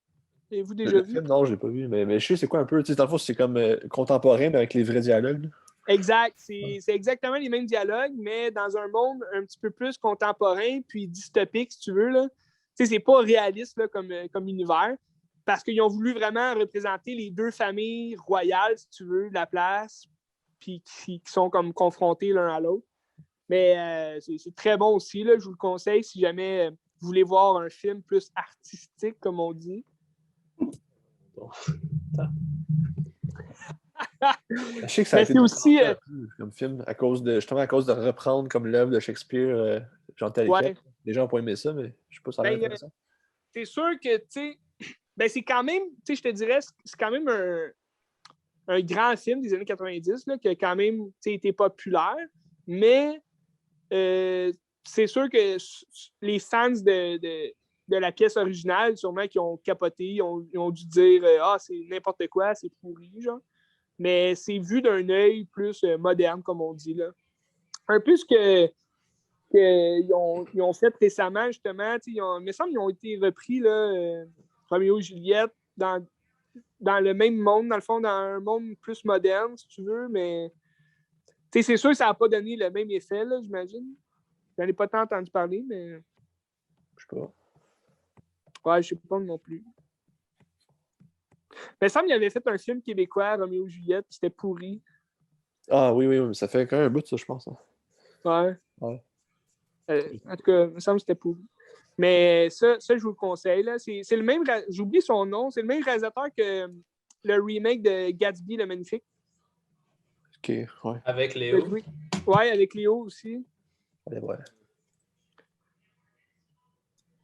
Avez-vous déjà vu? Film, non, je l'ai pas vu, mais je sais c'est quoi un peu. Dans le fond, c'est comme contemporain, mais avec les vrais dialogues. Là. Exact. C'est exactement les mêmes dialogues, mais dans un monde un petit peu plus contemporain puis dystopique, si tu veux. Là. C'est pas réaliste là, comme univers, parce qu'ils ont voulu vraiment représenter les deux familles royales, si tu veux, de la place, puis qui sont comme confrontés l'un à l'autre. Mais c'est très bon aussi. Là, je vous le conseille si jamais vous voulez voir un film plus artistique, comme on dit. Je sais que ça a Mais été c'est aussi, comme film, justement à cause de reprendre comme l'œuvre de Shakespeare, Jean Taliquette. ouais. Les gens n'ont pas aimé ça, mais je sais pas, ça a l'air Ben, intéressant. c'est sûr que, tu sais, ben c'est quand même, tu sais, je te dirais, c'est quand même un grand film des années 90 là, qui a quand même été populaire, mais c'est sûr que les fans de la pièce originale, sûrement, qui ont capoté, ils ont dû dire ah, c'est n'importe quoi, c'est pourri, genre. Mais c'est vu d'un œil plus moderne, comme on dit, là. Un peu ce qu'ils ont fait récemment, justement. Il me semble qu'ils ont été repris, là, Roméo et Juliette, dans le même monde, dans le fond, dans un monde plus moderne, si tu veux, mais c'est sûr que ça n'a pas donné le même effet, là, j'imagine. J'en ai pas tant entendu parler, mais. Je sais pas. Ouais, je sais pas non plus. Mais il me semble qu'il avait fait un film québécois, Roméo et Juliette, puis c'était pourri. Ah oui, mais ça fait quand même un bout, ça, je pense. Hein. Ouais. En tout cas, il me semble que c'était pourri. Mais ça, je vous le conseille. Là. C'est le même. J'oublie son nom. C'est le même réalisateur que le remake de Gatsby le Magnifique. Ok, ouais. Avec Léo. Ouais, avec Léo aussi. Allez, ouais.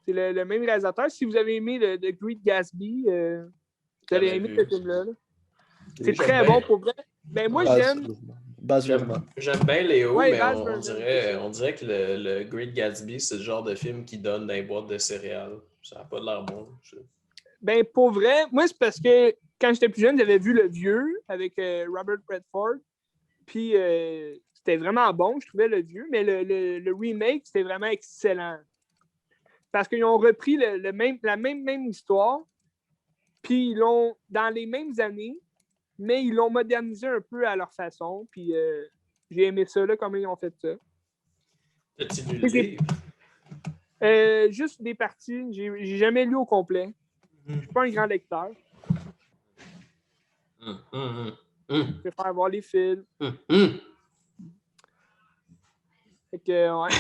C'est le même réalisateur. Si vous avez aimé The Great Gatsby, vous allez aimer ce film-là. Là. C'est très bon pour vrai. Ben, moi, j'aime. J'aime bien Léo, ouais, mais on dirait que le Great Gatsby, c'est le genre de film qui donne dans les boîtes de céréales. Ça n'a pas de l'air bon. Ben, pour vrai, moi, c'est parce que quand j'étais plus jeune, j'avais vu Le Vieux avec Robert Redford. Puis, c'était vraiment bon, je trouvais, Le Vieux. Mais le remake, c'était vraiment excellent. Parce qu'ils ont repris la même histoire. Puis, ils l'ont, dans les mêmes années, mais ils l'ont modernisé un peu à leur façon. Puis, j'ai aimé ça, là, comment ils ont fait ça. As-tu lu le livre? Juste des parties. J'ai jamais lu au complet. Je suis pas un grand lecteur. Je préfère voir les films. Fait que, ouais.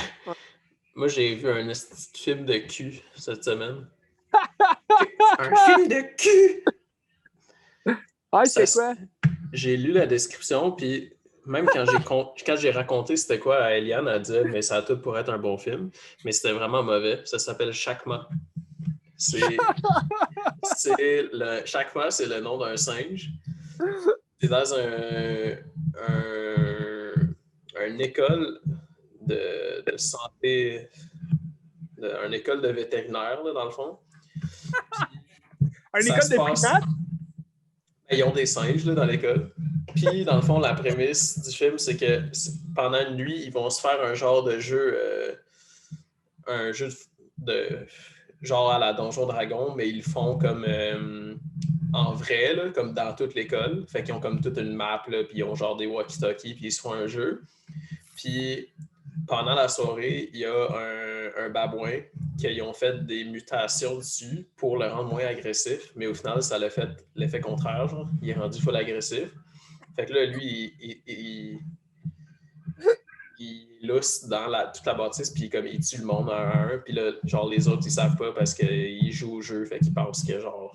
Moi, j'ai vu un film de cul cette semaine. Un film de cul! Ah, c'est quoi? J'ai lu la description, puis même quand j'ai raconté c'était quoi à Eliane, elle disait mais ça a tout pour être un bon film, mais c'était vraiment mauvais. Ça s'appelle Chakma. Chakma, c'est le nom d'un singe. C'est dans une école de santé, une école de vétérinaire, là, dans le fond. Une école de primates? Ils ont des singes là, dans l'école. Puis, dans le fond, la prémisse du film, c'est que pendant une nuit, ils vont se faire un genre de jeu, de genre à la Donjon Dragon, mais ils le font comme en vrai, là, comme dans toute l'école. Fait qu'ils ont comme toute une map, là, puis ils ont genre des walkie-talkies, puis ils se font un jeu. Puis, pendant la soirée, il y a un babouin qui ont fait des mutations dessus pour le rendre moins agressif, mais au final, ça l'a fait l'effet contraire. Genre. Il est rendu full agressif. Fait que là, lui, il lousse dans toute la bâtisse, puis comme il tue le monde un à un, puis là, genre, les autres, ils savent pas parce qu'ils jouent au jeu, fait qu'ils pensent que, genre,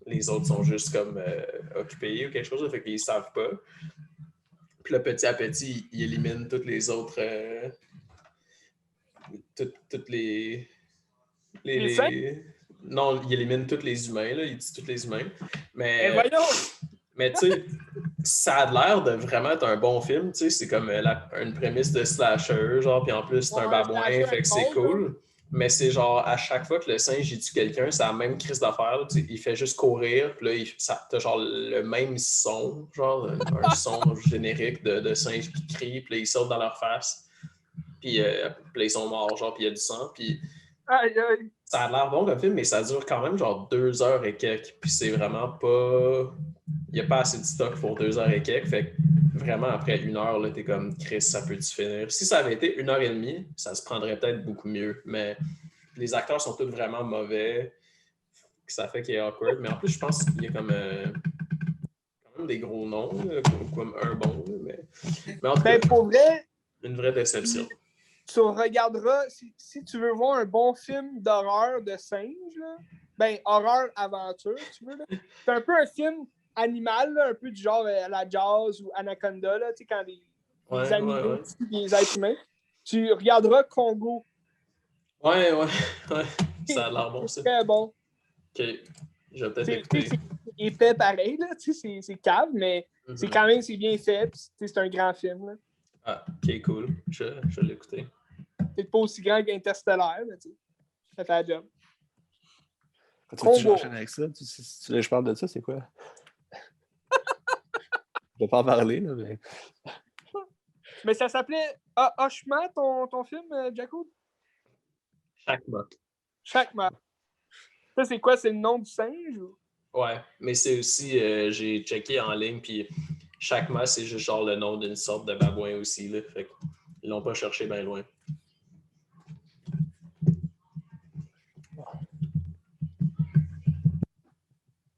les autres sont juste comme occupés ou quelque chose, fait qu'ils savent pas. Puis là, petit à petit, il élimine toutes les autres... toutes les non, il élimine tous les humains, là, il dit tous les humains. Mais tu sais, ça a l'air de vraiment être un bon film, tu sais, c'est comme une prémisse de slasher, genre, puis en plus, c'est un babouin, fait que c'est cool. Mais c'est genre, à chaque fois que le singe il tue quelqu'un, c'est la même crise d'affaires, tu sais, il fait juste courir, puis là, t'as genre le même son, genre, un son générique de singe qui crie, puis là, ils sautent dans leur face. Puis là, ils sont morts, genre, puis il y a du sang. Puis ça a l'air bon comme film, mais ça dure quand même genre 2 heures et quelques. Puis c'est vraiment pas... Il n'y a pas assez de stock pour 2 heures et quelques. Fait que vraiment, après 1 heure, là, t'es comme, Chris, ça peut-tu finir? Si ça avait été 1 heure et demie, ça se prendrait peut-être beaucoup mieux. Mais les acteurs sont tous vraiment mauvais. Ça fait qu'il est awkward. Mais en plus, je pense qu'il y a comme... quand même des gros noms, là, comme un bon. Mais en tout cas, pour vrai, une vraie déception. Tu regarderas, si tu veux voir un bon film d'horreur de singe, là, ben, horreur-aventure, tu veux, là. C'est un peu un film animal, là, un peu du genre à la Jaws ou Anaconda, là, tu sais, quand les animaux les êtres humains, tu regarderas Congo. Ouais. Ça a l'air bon, ça. C'est très bon. Ok. Je vais peut-être écouter. C'est épais pareil, là, tu sais, c'est cave, mais c'est quand même bien fait, puis c'est un grand film, là. Ah, ok, cool. Je vais l'écouter. C'est pas aussi grand qu'Interstellar, mais tu sais, ça fait la job. Quand tu j'enchaînes avec ça, je parle de ça, c'est quoi? Je vais pas en parler, là, mais... Mais ça s'appelait Hochma, ton film, Jaco? Chakma. Ça, c'est quoi? C'est le nom du singe? Ou? Ouais, mais c'est aussi, j'ai checké en ligne, puis Chakma, c'est juste genre le nom d'une sorte de babouin aussi, là. Fait qu'ils l'ont pas cherché bien loin.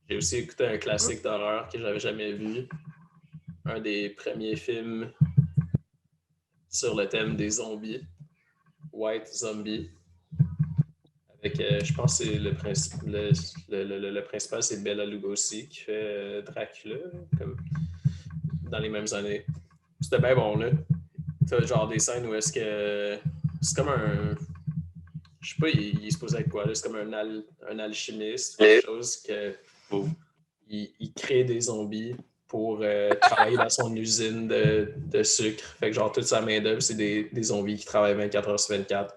J'ai aussi écouté un classique d'horreur que j'avais jamais vu. Un des premiers films sur le thème des zombies. White Zombie. Avec, je pense que c'est le principal, c'est Bela Lugosi qui fait Dracula, comme dans les mêmes années. C'était bien bon, là. T'as genre des scènes où est-ce que... C'est comme un... Je sais pas, il est supposé être quoi, là? C'est comme un alchimiste, quelque chose que... Il crée des zombies pour travailler dans son usine de sucre. Fait que genre toute sa main-d'œuvre, c'est des zombies qui travaillent 24 heures sur 24.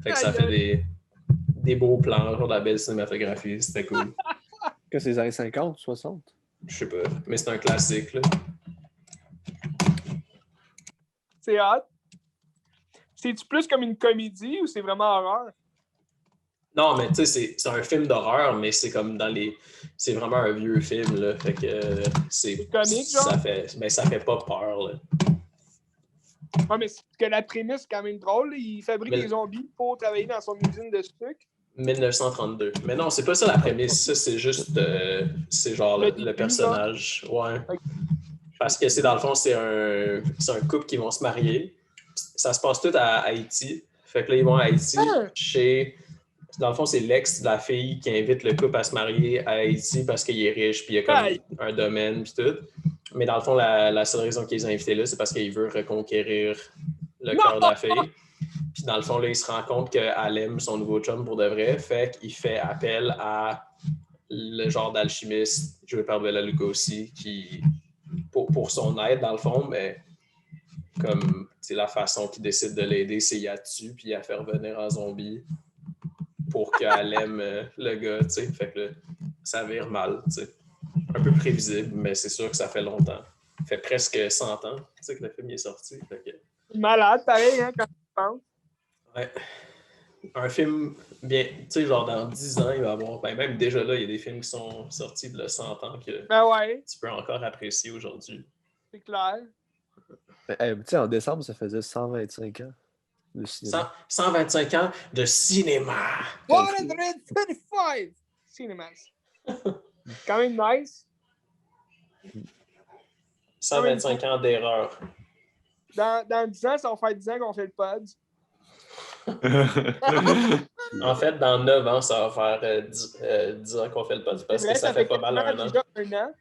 Fait que ça fait des beaux plans, genre de la belle cinématographie. C'était cool. Que c'est les années 50, 60? Je sais pas, mais c'est un classique, là. C'est hot. C'est-tu plus comme une comédie ou c'est vraiment horreur? Non, mais tu sais, c'est un film d'horreur, mais c'est comme dans les... C'est vraiment un vieux film, là. Fait que c'est comique, genre? Ça fait pas peur, là. Ouais, mais que la prémisse, c'est quand même drôle. Là. Il fabrique des zombies pour travailler dans son usine de sucre. 1932. Mais non, c'est pas ça la prémisse. Ça, c'est juste... c'est genre le personnage. Genre. Ouais. Okay. Parce que c'est dans le fond, c'est un couple qui vont se marier. Ça se passe tout à Haïti. Fait que là, ils vont à Haïti chez... Dans le fond, c'est l'ex de la fille qui invite le couple à se marier à Haïti parce qu'il est riche, puis il y a comme un domaine, puis tout. Mais dans le fond, la seule raison qu'ils ont invité là, c'est parce qu'il veut reconquérir le cœur de la fille. Puis dans le fond, là, il se rend compte qu'elle aime son nouveau chum pour de vrai. Fait qu'il fait appel à le genre d'alchimiste joué par Bela Lugosi qui, pour son aide, dans le fond, mais comme la façon qu'il décide de l'aider, c'est y a dessus, puis il a fait revenir en zombie pour qu'elle aime le gars, tu sais. Fait que là, ça vire mal, tu sais. Un peu prévisible, mais c'est sûr que ça fait longtemps. Ça fait presque 100 ans, tu sais, que le film est sorti. Fait que... Malade, pareil, hein, quand tu penses. Ouais. Un film, bien, tu sais, genre dans 10 ans, il va y avoir... Ben, même déjà là, il y a des films qui sont sortis de 100 ans que tu peux encore apprécier aujourd'hui. C'est clair. Tu sais, en décembre, ça faisait 125 ans. 125 ans de cinéma. 135 cinémas. Quand même nice. 125 ans d'erreur. Dans 10 ans, ça va faire 10 ans qu'on fait le pod. En fait, dans 9 ans, ça va faire 10 ans qu'on fait le pod. Parce que ça fait pas mal un an. Déjà un an.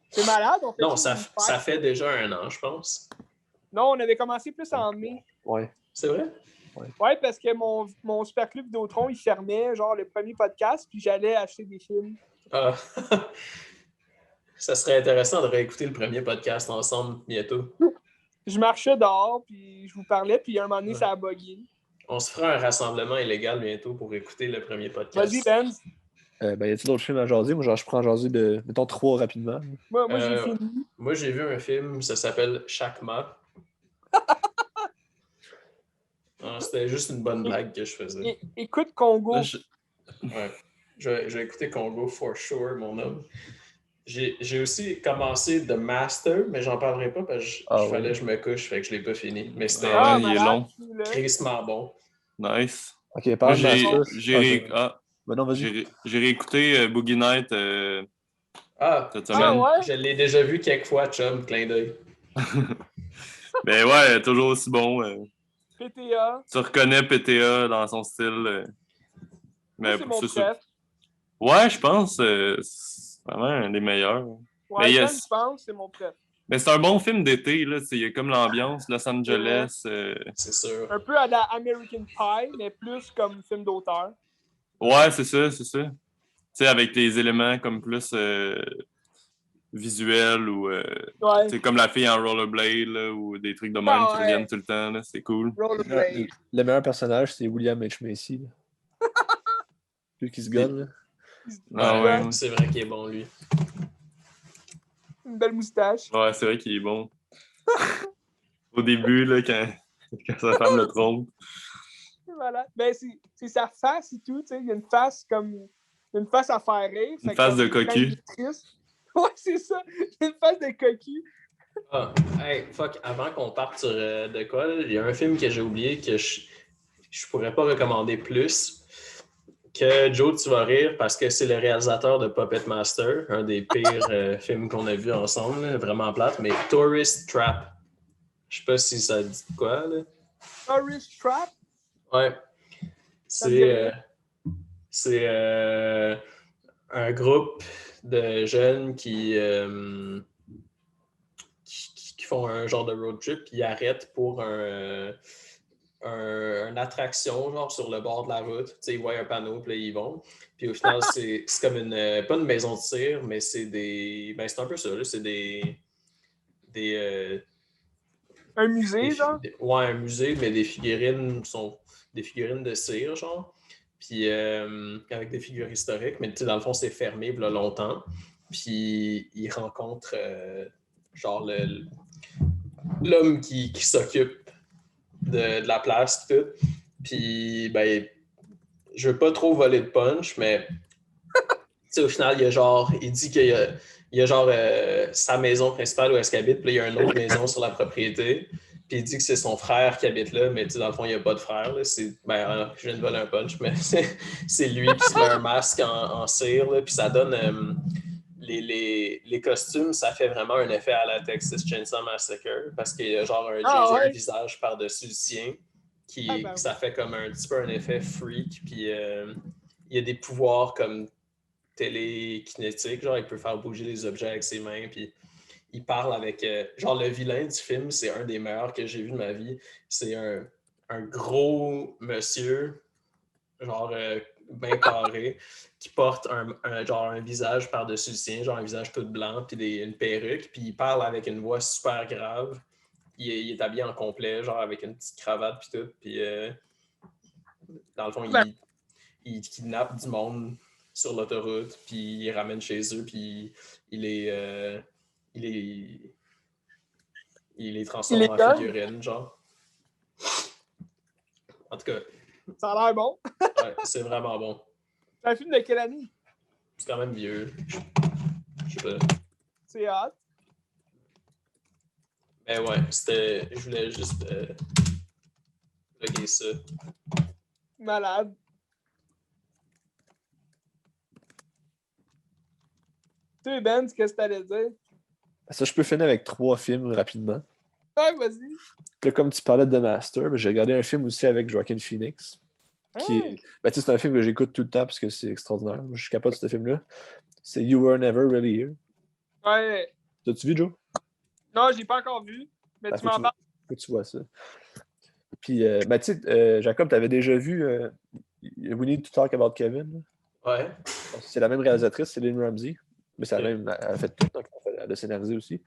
C'est malade. On fait non, ça fait déjà un an, je pense. Non, on avait commencé plus en mai. Ouais. C'est vrai? Ouais, parce que mon Super Club Vidéotron, il fermait genre le premier podcast, puis j'allais acheter des films. Ah. Ça serait intéressant de réécouter le premier podcast ensemble bientôt. Je marchais dehors, puis je vous parlais, puis à un moment donné, ça a bugué. On se fera un rassemblement illégal bientôt pour écouter le premier podcast. Vas-y, Ben. Y a-t-il d'autres films à jaser? Moi, genre, je prends à jaser de, mettons, 3 rapidement. Moi j'ai fini. Moi, j'ai vu un film, ça s'appelle Chakma. C'était juste une bonne blague que je faisais. Écoute Congo. Là, je vais écouter Congo for sure, mon homme. J'ai aussi commencé The Master, mais j'en parlerai pas parce que fallait que je me couche, fait que je l'ai pas fini. Mais c'était il est long. crissement bon. Nice. Ok, parle de j'ai réécouté Boogie Night cette semaine. Ouais? Je l'ai déjà vu quelques fois, chum, clin d'œil. Ben ouais, toujours aussi bon. PTA. Tu reconnais PTA dans son style. Mais c'est mon chef. Ouais, je pense c'est vraiment un des meilleurs. Ouais, Mais quand je pense, c'est mon préf. Mais c'est un bon film d'été, là. Il y a comme l'ambiance, Los Angeles. C'est sûr. Un peu à la American Pie, mais plus comme film d'auteur. Ouais, c'est ça, c'est ça. Tu sais, avec des éléments comme plus visuels ou Ouais. comme la fille en rollerblade là, ou des trucs de même Ah qui ouais. reviennent tout le temps, là. C'est cool. Rollerblade. Le meilleur personnage, c'est William H. Macy. Là. Lui qui se gonne, là. Ah Ouais, ouais. c'est vrai qu'il est bon, lui. Une belle moustache. Ouais, c'est vrai qu'il est bon. Au début, là, quand sa femme le trompe. Voilà. Ben, c'est sa face et tout, tu sais. Il y a une face comme. Une face à faire rire. Une face de quand cocu. il est triste. Ouais, c'est ça. Une face de cocu. Ah, hey, fuck, avant qu'on parte sur de quoi, là, il y a un film que j'ai oublié que je pourrais pas recommander plus. Que Joe, tu vas rire parce que c'est le réalisateur de Puppet Master, un des pires films qu'on a vus ensemble, là, vraiment plate, mais Tourist Trap. Je sais pas si ça dit quoi, là. Tourist Trap. Ouais. Ça me dit rien. C'est un groupe de jeunes qui font un genre de road trip, puis ils arrêtent pour une attraction, genre sur le bord de la route. Tu sais, ils voient un panneau, puis là, ils vont. Puis au final, c'est comme pas une maison de tir, mais c'est des. Ben, c'est un peu ça, là. C'est des. Un musée, genre. Ouais, un musée, mais des figurines sont des figurines de cire, genre. Puis avec des figures historiques, mais tu sais, dans le fond, c'est fermé là, longtemps. Puis ils rencontrent genre l'homme qui s'occupe de la place, tout. Puis, ben, je veux pas trop voler de punch, mais au final, il dit qu'il y a genre sa maison principale où est-ce qu'il habite, puis là, il y a une autre maison sur la propriété. Puis il dit que c'est son frère qui habite là, mais dans le fond, il n'y a pas de frère. Là. Je viens de voler un punch, mais c'est lui qui se met un masque en cire, là, puis ça donne les costumes, ça fait vraiment un effet à la Texas Chainsaw Massacre, parce qu'il y a genre un visage par-dessus le sien, ça fait comme un petit peu un effet freak, puis il y a des pouvoirs comme télékinétiques, genre il peut faire bouger les objets avec ses mains, puis il parle avec... genre le vilain du film, c'est un des meilleurs que j'ai vu de ma vie. C'est un gros monsieur, genre bien carré, qui porte genre un visage par-dessus le sien, genre un visage tout blanc, puis une perruque, puis il parle avec une voix super grave. Il est habillé en complet, genre avec une petite cravate, puis tout. Puis dans le fond, il kidnappe du monde sur l'autoroute, puis il les ramène chez eux, puis il les transforme en figurines, genre. En tout cas. Ça a l'air bon. Ouais, c'est vraiment bon. C'est un film de quelle année? C'est quand même vieux. Je sais pas. C'est hot. Mais ouais, je voulais juste plugger ça. Malade. Tu sais, Ben, qu'est-ce que t'allais dire? Ça, je peux finir avec 3 films rapidement. Ouais, vas-y. Là, comme tu parlais de The Master, j'ai regardé un film aussi avec Joaquin Phoenix. C'est un film que j'écoute tout le temps parce que c'est extraordinaire. Je suis capable de ce film-là. C'est You Were Never Really Here. Ouais. T'as-tu vu, Joe? Non, je l'ai pas encore vu, mais tu m'en parles. Faut que tu vois ça. Puis, Jacob, t'avais déjà vu We Need to Talk About Kevin? Ouais. C'est la même réalisatrice, c'est Lynn Ramsey. Mais c'est elle a fait tout, donc elle a scénarisé aussi.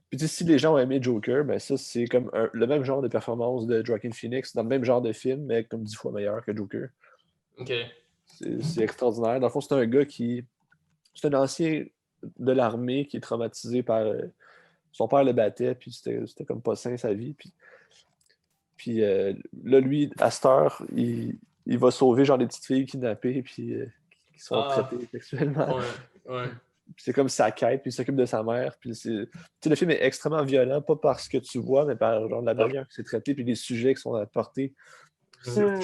Puis si les gens ont aimé Joker, ben ça, c'est comme le même genre de performance de Joaquin Phoenix, dans le même genre de film, mais comme 10 fois meilleur que Joker. OK. C'est extraordinaire. Dans le fond, c'est un gars c'est un ancien de l'armée qui est traumatisé par... son père le battait, puis c'était comme pas sain sa vie. Puis là, lui, à cette heure, il va sauver genre des petites filles kidnappées, puis qui sont traitées sexuellement. Ouais. Puis c'est comme sa quête, puis il s'occupe de sa mère. Puis le film est extrêmement violent, pas par ce que tu vois, mais par genre, la manière que c'est traité, puis les sujets qui sont apportés. Il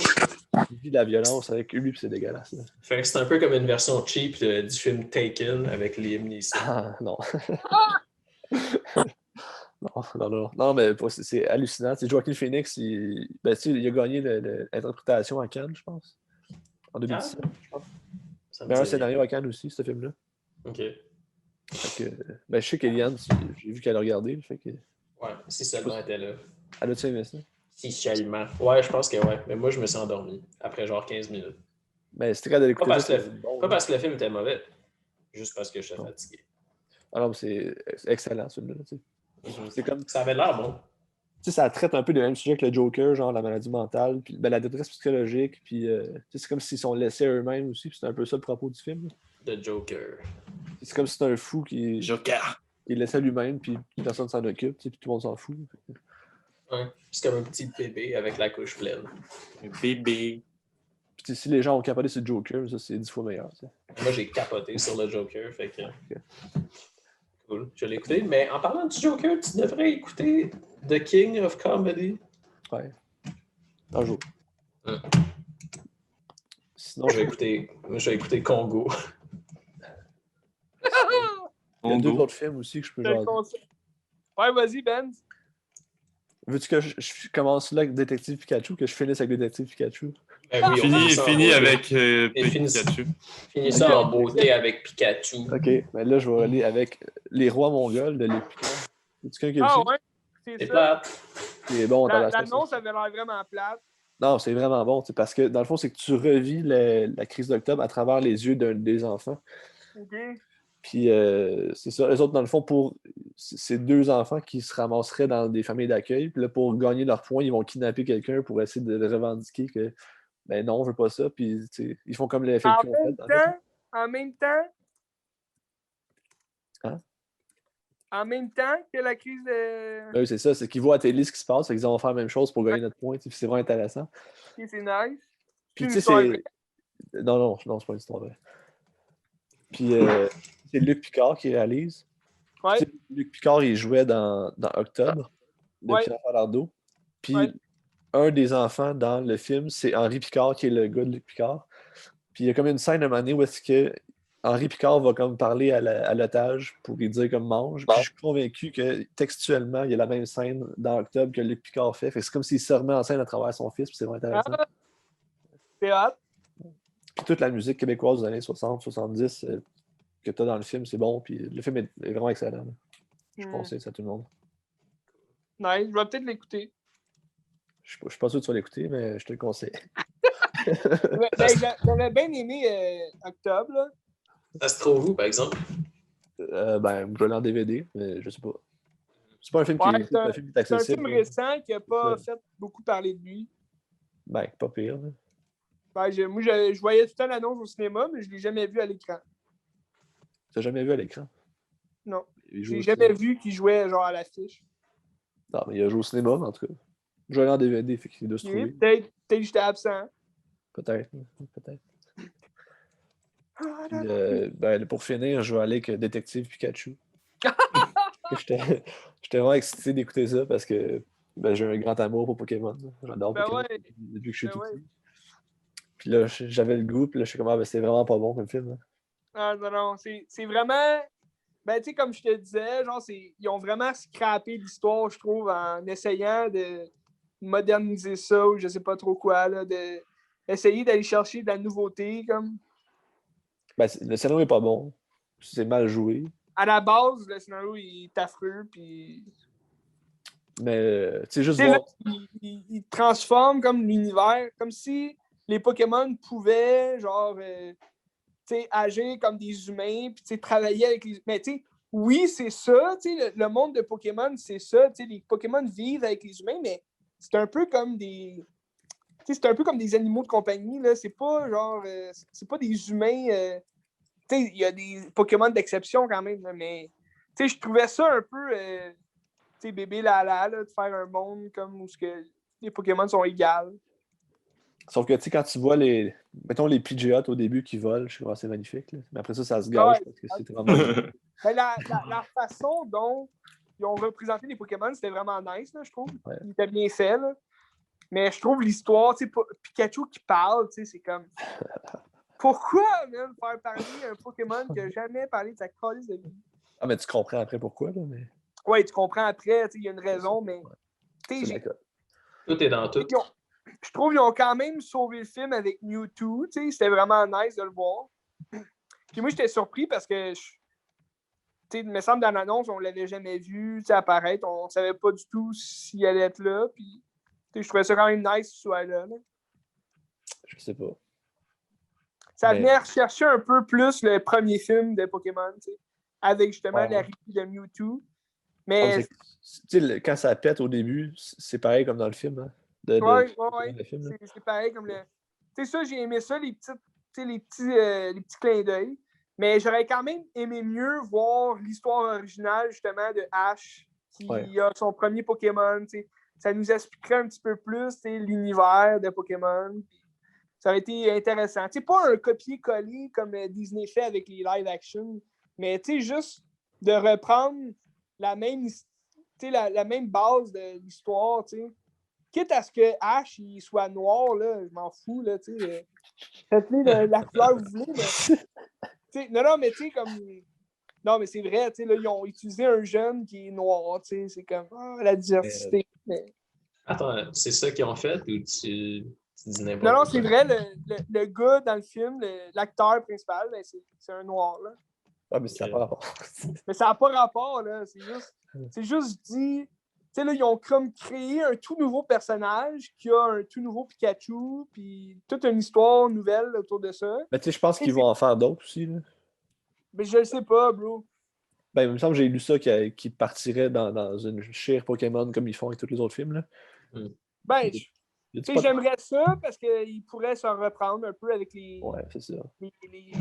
vit de la violence avec lui, puis c'est dégueulasse. Là. Fait que c'est un peu comme une version cheap du film Taken avec Liam Neeson. Ah, non. Non, mais c'est hallucinant. C'est Joaquin Phoenix, il a gagné l'interprétation à Cannes, je pense. En 2017, je pense. Mais un scénario à Cannes aussi, ce film-là. OK. Fait que, ben, je sais qu'Eliane, j'ai vu qu'elle a regardé. Fait que, Ouais, si seulement elle était là. elle a-tu aimé ça? Si seulement. Ouais, je pense que ouais. Mais moi, je me suis endormi après genre 15 minutes. Ben, c'était quand elle a écouté ça, Pas bon. parce que le film était mauvais, juste parce que j'étais fatigué. Ah non, mais c'est excellent, celui-là. C'est comme. Ça avait l'air bon. Tu sais, ça traite un peu des mêmes sujets que le Joker, genre la maladie mentale, puis ben, la détresse psychologique, puis c'est comme s'ils sont laissés eux-mêmes aussi, puis c'est un peu ça le propos du film. The Joker. C'est comme si c'était un fou qui est laissé à lui-même, puis personne s'en occupe, puis tout le monde s'en fout. Ouais. C'est comme un petit bébé avec la couche pleine. Un bébé. Puis si les gens ont capoté sur le Joker, ça c'est 10 fois meilleur. T'sais. Moi, j'ai capoté sur le Joker, fait que... Cool, je l'ai écouté. Mais en parlant du Joker, tu devrais écouter The King of Comedy. Ouais. Un jour. Sinon, Je vais écouter Congo. Il y a 2 autres films aussi que je peux jaser. Ouais, vas-y, Ben. Veux-tu que je commence là avec Détective Pikachu, que je finisse avec Détective Pikachu? Oui, Fini avec Pikachu. Finis ça en beauté avec Pikachu. Ok, ben là, je vais aller avec Les Rois Mongols de Luc Picard. Est-ce quelqu'un qui a vu ça? Ouais, C'est c'est ça. plate. C'est bon, L'annonce avait l'air vraiment plate. Non, c'est vraiment bon, parce que dans le fond, c'est que tu revis la crise d'octobre à travers les yeux des enfants. OK. Puis c'est ça, les autres, dans le fond, c'est 2 enfants qui se ramasseraient dans des familles d'accueil. Puis là, pour gagner leur point, ils vont kidnapper quelqu'un pour essayer de revendiquer que ben non, on veut pas ça. Puis ils font comme l'effet qu'ils ont fait. En même temps. Hein? En même temps que la crise de. Oui, c'est ça, c'est qu'ils voient à la télé ce qui se passe, fait qu'ils vont faire la même chose pour gagner notre point. Puis c'est vraiment intéressant. Okay, c'est nice. Puis tu sais, c'est. Non, c'est pas une histoire vraie. Puis c'est Luc Picard qui réalise. Ouais. Luc Picard, il jouait dans Octobre, de Pierre Falardeau. Puis un des enfants dans le film, c'est Henri Picard, qui est le gars de Luc Picard. Puis il y a comme une scène à un moment donné où est-ce que Henri Picard va comme parler à l'otage pour lui dire comme mange. Puis je suis convaincu que textuellement, il y a la même scène dans Octobre que Luc Picard fait. C'est comme s'il se remet en scène à travers son fils, puis c'est vraiment intéressant. C'est hot. Puis toute la musique québécoise des années 60, 70 que tu as dans le film, c'est bon. Puis le film est vraiment excellent. Je conseille ça à tout le monde. Nice, je vais peut-être l'écouter. Je suis pas sûr que tu vas l'écouter, mais je te le conseille. J'avais bien aimé Octobre. Là. Ça se trouve où, par exemple? Ben, je l'ai en DVD, mais je sais pas. C'est pas un film qui est accessible. C'est un film récent qui n'a pas fait beaucoup parler de lui. Ben, pas pire. Là. Ben, moi, je voyais tout le temps l'annonce au cinéma, mais je ne l'ai jamais vu à l'écran. Tu l'as jamais vu à l'écran? Non. Je l'ai jamais vu qu'il jouait genre à l'affiche. Non, mais il a joué au cinéma, mais en tout cas. Je l'ai en DVD, fait qu'il doit se trouver. Peut-être que j'étais absent. Peut-être. Ben, pour finir, je vais aller avec Détective Pikachu. J'étais vraiment excité d'écouter ça parce que ben, j'ai un grand amour pour Pokémon. J'adore Pokémon depuis que je suis tout petit. Puis là, j'avais le goût, puis là, je suis comme, ben, c'est vraiment pas bon comme film. Hein. Ah non, c'est vraiment... Ben, tu sais, comme je te disais, genre, ils ont vraiment scrappé l'histoire, je trouve, en essayant de moderniser ça ou je sais pas trop quoi, là, d'essayer d'aller chercher de la nouveauté, comme... Ben, le scénario est pas bon. C'est mal joué. À la base, le scénario il est affreux, puis... Mais, tu sais, juste voir... Il transforme comme l'univers, comme si les Pokémon pouvaient, genre, agir comme des humains, puis travailler avec les... Mais, tu sais, oui, c'est ça, tu sais, le monde de Pokémon, c'est ça, tu sais, les Pokémon vivent avec les humains, mais c'est un peu comme des... c'est un peu comme des animaux de compagnie, là. C'est pas, genre... c'est pas des humains... tu sais, il y a des Pokémon d'exception, quand même, là, mais... Tu sais, je trouvais ça un peu... tu sais, bébé Lala, là, de faire un monde comme où les Pokémon sont égales. Sauf que, tu sais, quand tu vois mettons les Pidgeot au début qui volent, je trouve que c'est magnifique. Là. Mais après ça, ça se gâche parce que c'est vraiment... Mais la façon dont ils ont représenté les Pokémon, c'était vraiment nice, là, je trouve. Ouais. Il était bien fait, là. Mais je trouve l'histoire, tu sais, Pikachu qui parle, tu sais, c'est comme... Pourquoi, même, faire parler un Pokémon qui n'a jamais parlé de sa calice de vie? Ah, mais tu comprends après pourquoi, là, mais... Oui, tu comprends après, tu sais, il y a une raison, mais... Tout est dans tout. Je trouve qu'ils ont quand même sauvé le film avec Mewtwo, tu sais, c'était vraiment nice de le voir. Puis moi, j'étais surpris parce que il me semble dans l'annonce, on l'avait jamais vu apparaître. On savait pas du tout s'il allait être là. Puis, je trouvais ça quand même nice qu'il soit là. Je sais pas. Ça venait rechercher un peu plus le premier film de Pokémon, avec justement l'arrivée de Mewtwo. Mais quand ça pète au début, c'est pareil comme dans le film. Hein, c'est pareil comme le. Tu sais, ça, j'ai aimé ça, les petits clins d'œil. Mais j'aurais quand même aimé mieux voir l'histoire originale, justement, de Ash, qui a son premier Pokémon. T'sais. Ça nous expliquerait un petit peu plus l'univers de Pokémon. Ça aurait été intéressant. C'est pas un copier-coller comme Disney fait avec les live-action, mais juste de reprendre la même base de l'histoire. Quitte à ce que Ash il soit noir, là, je m'en fous. Là, faites-lui la couleur que vous voulez. Non, mais tu sais, comme. Non, mais c'est vrai, là, ils ont utilisé un jeune qui est noir, c'est comme la diversité. Mais... Attends, c'est ça qu'ils ont fait ou tu dis n'importe quoi? Non, c'est vrai, le gars dans le film, l'acteur principal, ben, c'est un noir, là. Ah, mais ça n'a pas rapport. Mais ça n'a pas rapport, là. C'est juste dit. Tu sais, là, ils ont comme créé un tout nouveau personnage qui a un tout nouveau Pikachu, puis toute une histoire nouvelle autour de ça. Mais tu sais, je pense qu'ils vont en faire d'autres aussi. Là. Mais je le sais pas, bro. Ben, il me semble que j'ai lu ça qui partirait dans une chire Pokémon comme ils font avec tous les autres films. Là. Ben, j'aimerais ça parce qu'ils pourraient se reprendre un peu avec les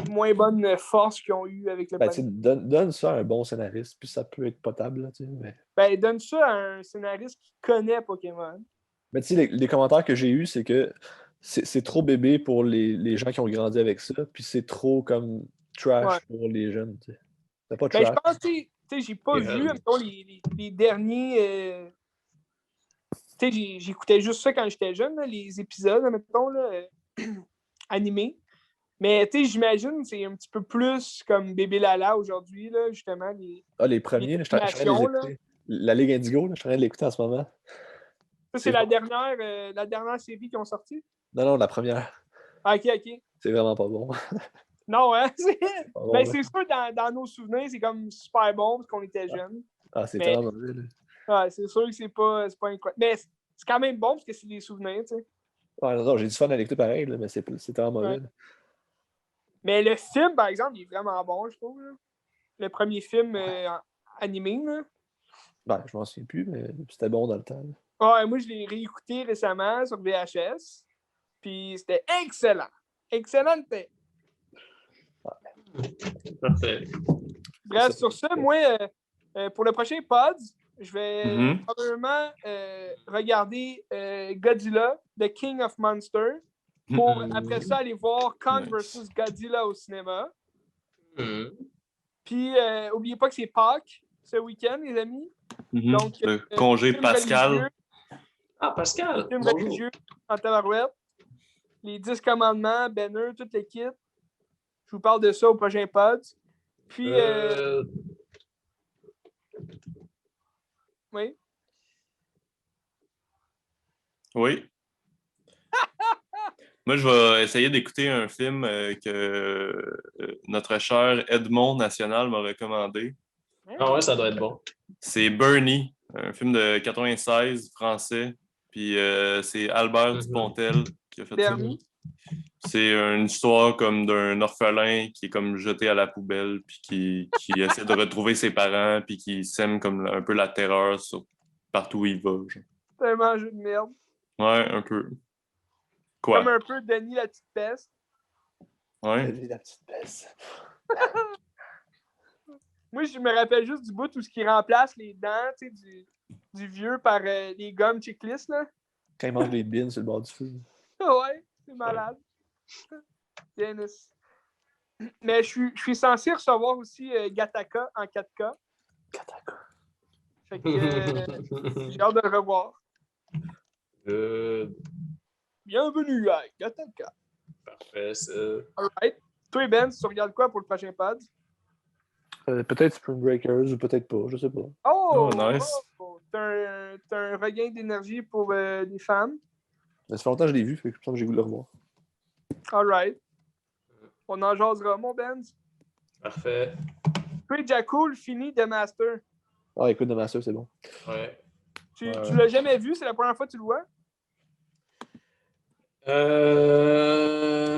moins bonnes forces qu'ils ont eues avec le donne ça à un bon scénariste, puis ça peut être potable. Là, mais... Ben, donne ça à un scénariste qui connaît Pokémon. Mais tu sais, les commentaires que j'ai eus, c'est que c'est trop bébé pour les gens qui ont grandi avec ça, puis c'est trop comme trash pour les jeunes. T'sais. C'est pas trash. Ben, je pense que j'ai pas vu les derniers. J'écoutais juste ça quand j'étais jeune, là, les épisodes, mettons, là, animés. Mais j'imagine que c'est un petit peu plus comme Bébé Lala aujourd'hui, là, justement. Les premiers, je suis en train de les écouter. La Ligue Indigo, je suis en train de l'écouter en ce moment. Ça, c'est la dernière série qu'ils ont sortie? Non, la première. OK. C'est vraiment pas bon. Non, hein? C'est sûr, dans nos souvenirs, c'est comme super bon parce qu'on était jeunes. Ah, c'est tellement mauvais, là. Ouais, c'est sûr que c'est pas incroyable. Mais c'est quand même bon parce que c'est des souvenirs, tu sais. Ouais, non, j'ai du fun à l'écouter pareil, là, mais c'est tellement mauvais. Ouais. Mais le film, par exemple, il est vraiment bon, je trouve. Là. Le premier film animé, là. Ben, je m'en souviens plus, mais c'était bon dans le temps. Ouais, moi, je l'ai réécouté récemment sur VHS. Puis c'était excellent. Excellent. Parfait. Bref, sur ça, moi, pour le prochain pod, je vais probablement regarder Godzilla, The King of Monsters, pour après ça aller voir Kong vs Godzilla au cinéma. Puis, n'oubliez pas que c'est Pâques ce week-end, les amis. Donc, le congé Pascal. Pascal! Film religieux en tabarouette. Les 10 commandements, Banner, toute l'équipe. Je vous parle de ça au prochain pod. Puis, oui. Oui. Moi, je vais essayer d'écouter un film que notre cher Edmond National m'a recommandé. Ah ouais, ça doit être bon. C'est Bernie, un film de 96, français. Puis c'est Albert Dupontel qui a fait ça. C'est une histoire comme d'un orphelin qui est comme jeté à la poubelle puis qui essaie de retrouver ses parents puis qui sème comme un peu la terreur partout où il va. Genre. C'est un jeu de merde. Ouais, un peu. Quoi? Comme un peu Denis la petite peste. Ouais. Denis la petite peste. Moi, je me rappelle juste du bout où il remplace les dents du vieux par les gommes checklist. Là. Quand il mange des bines sur le bord du feu. Ouais, c'est malade. Dennis. Mais je suis censé recevoir aussi Gattaca en 4K. Gattaca. Fait que j'ai hâte de le revoir. Bienvenue à Gattaca. Parfait, ça. Alright. Toi, Ben, tu regardes quoi pour le prochain pod? Peut-être Spring Breakers ou peut-être pas, je sais pas. Oh, nice. T'as un regain d'énergie pour les femmes. Ça fait longtemps que je l'ai vu, fait que je pense que j'ai voulu le revoir. Alright. On en jasera, mon Ben. Parfait. Pretty Cool finit The Master. Ah, écoute, The Master, c'est bon. Ouais. Tu l'as jamais vu? C'est la première fois que tu le vois?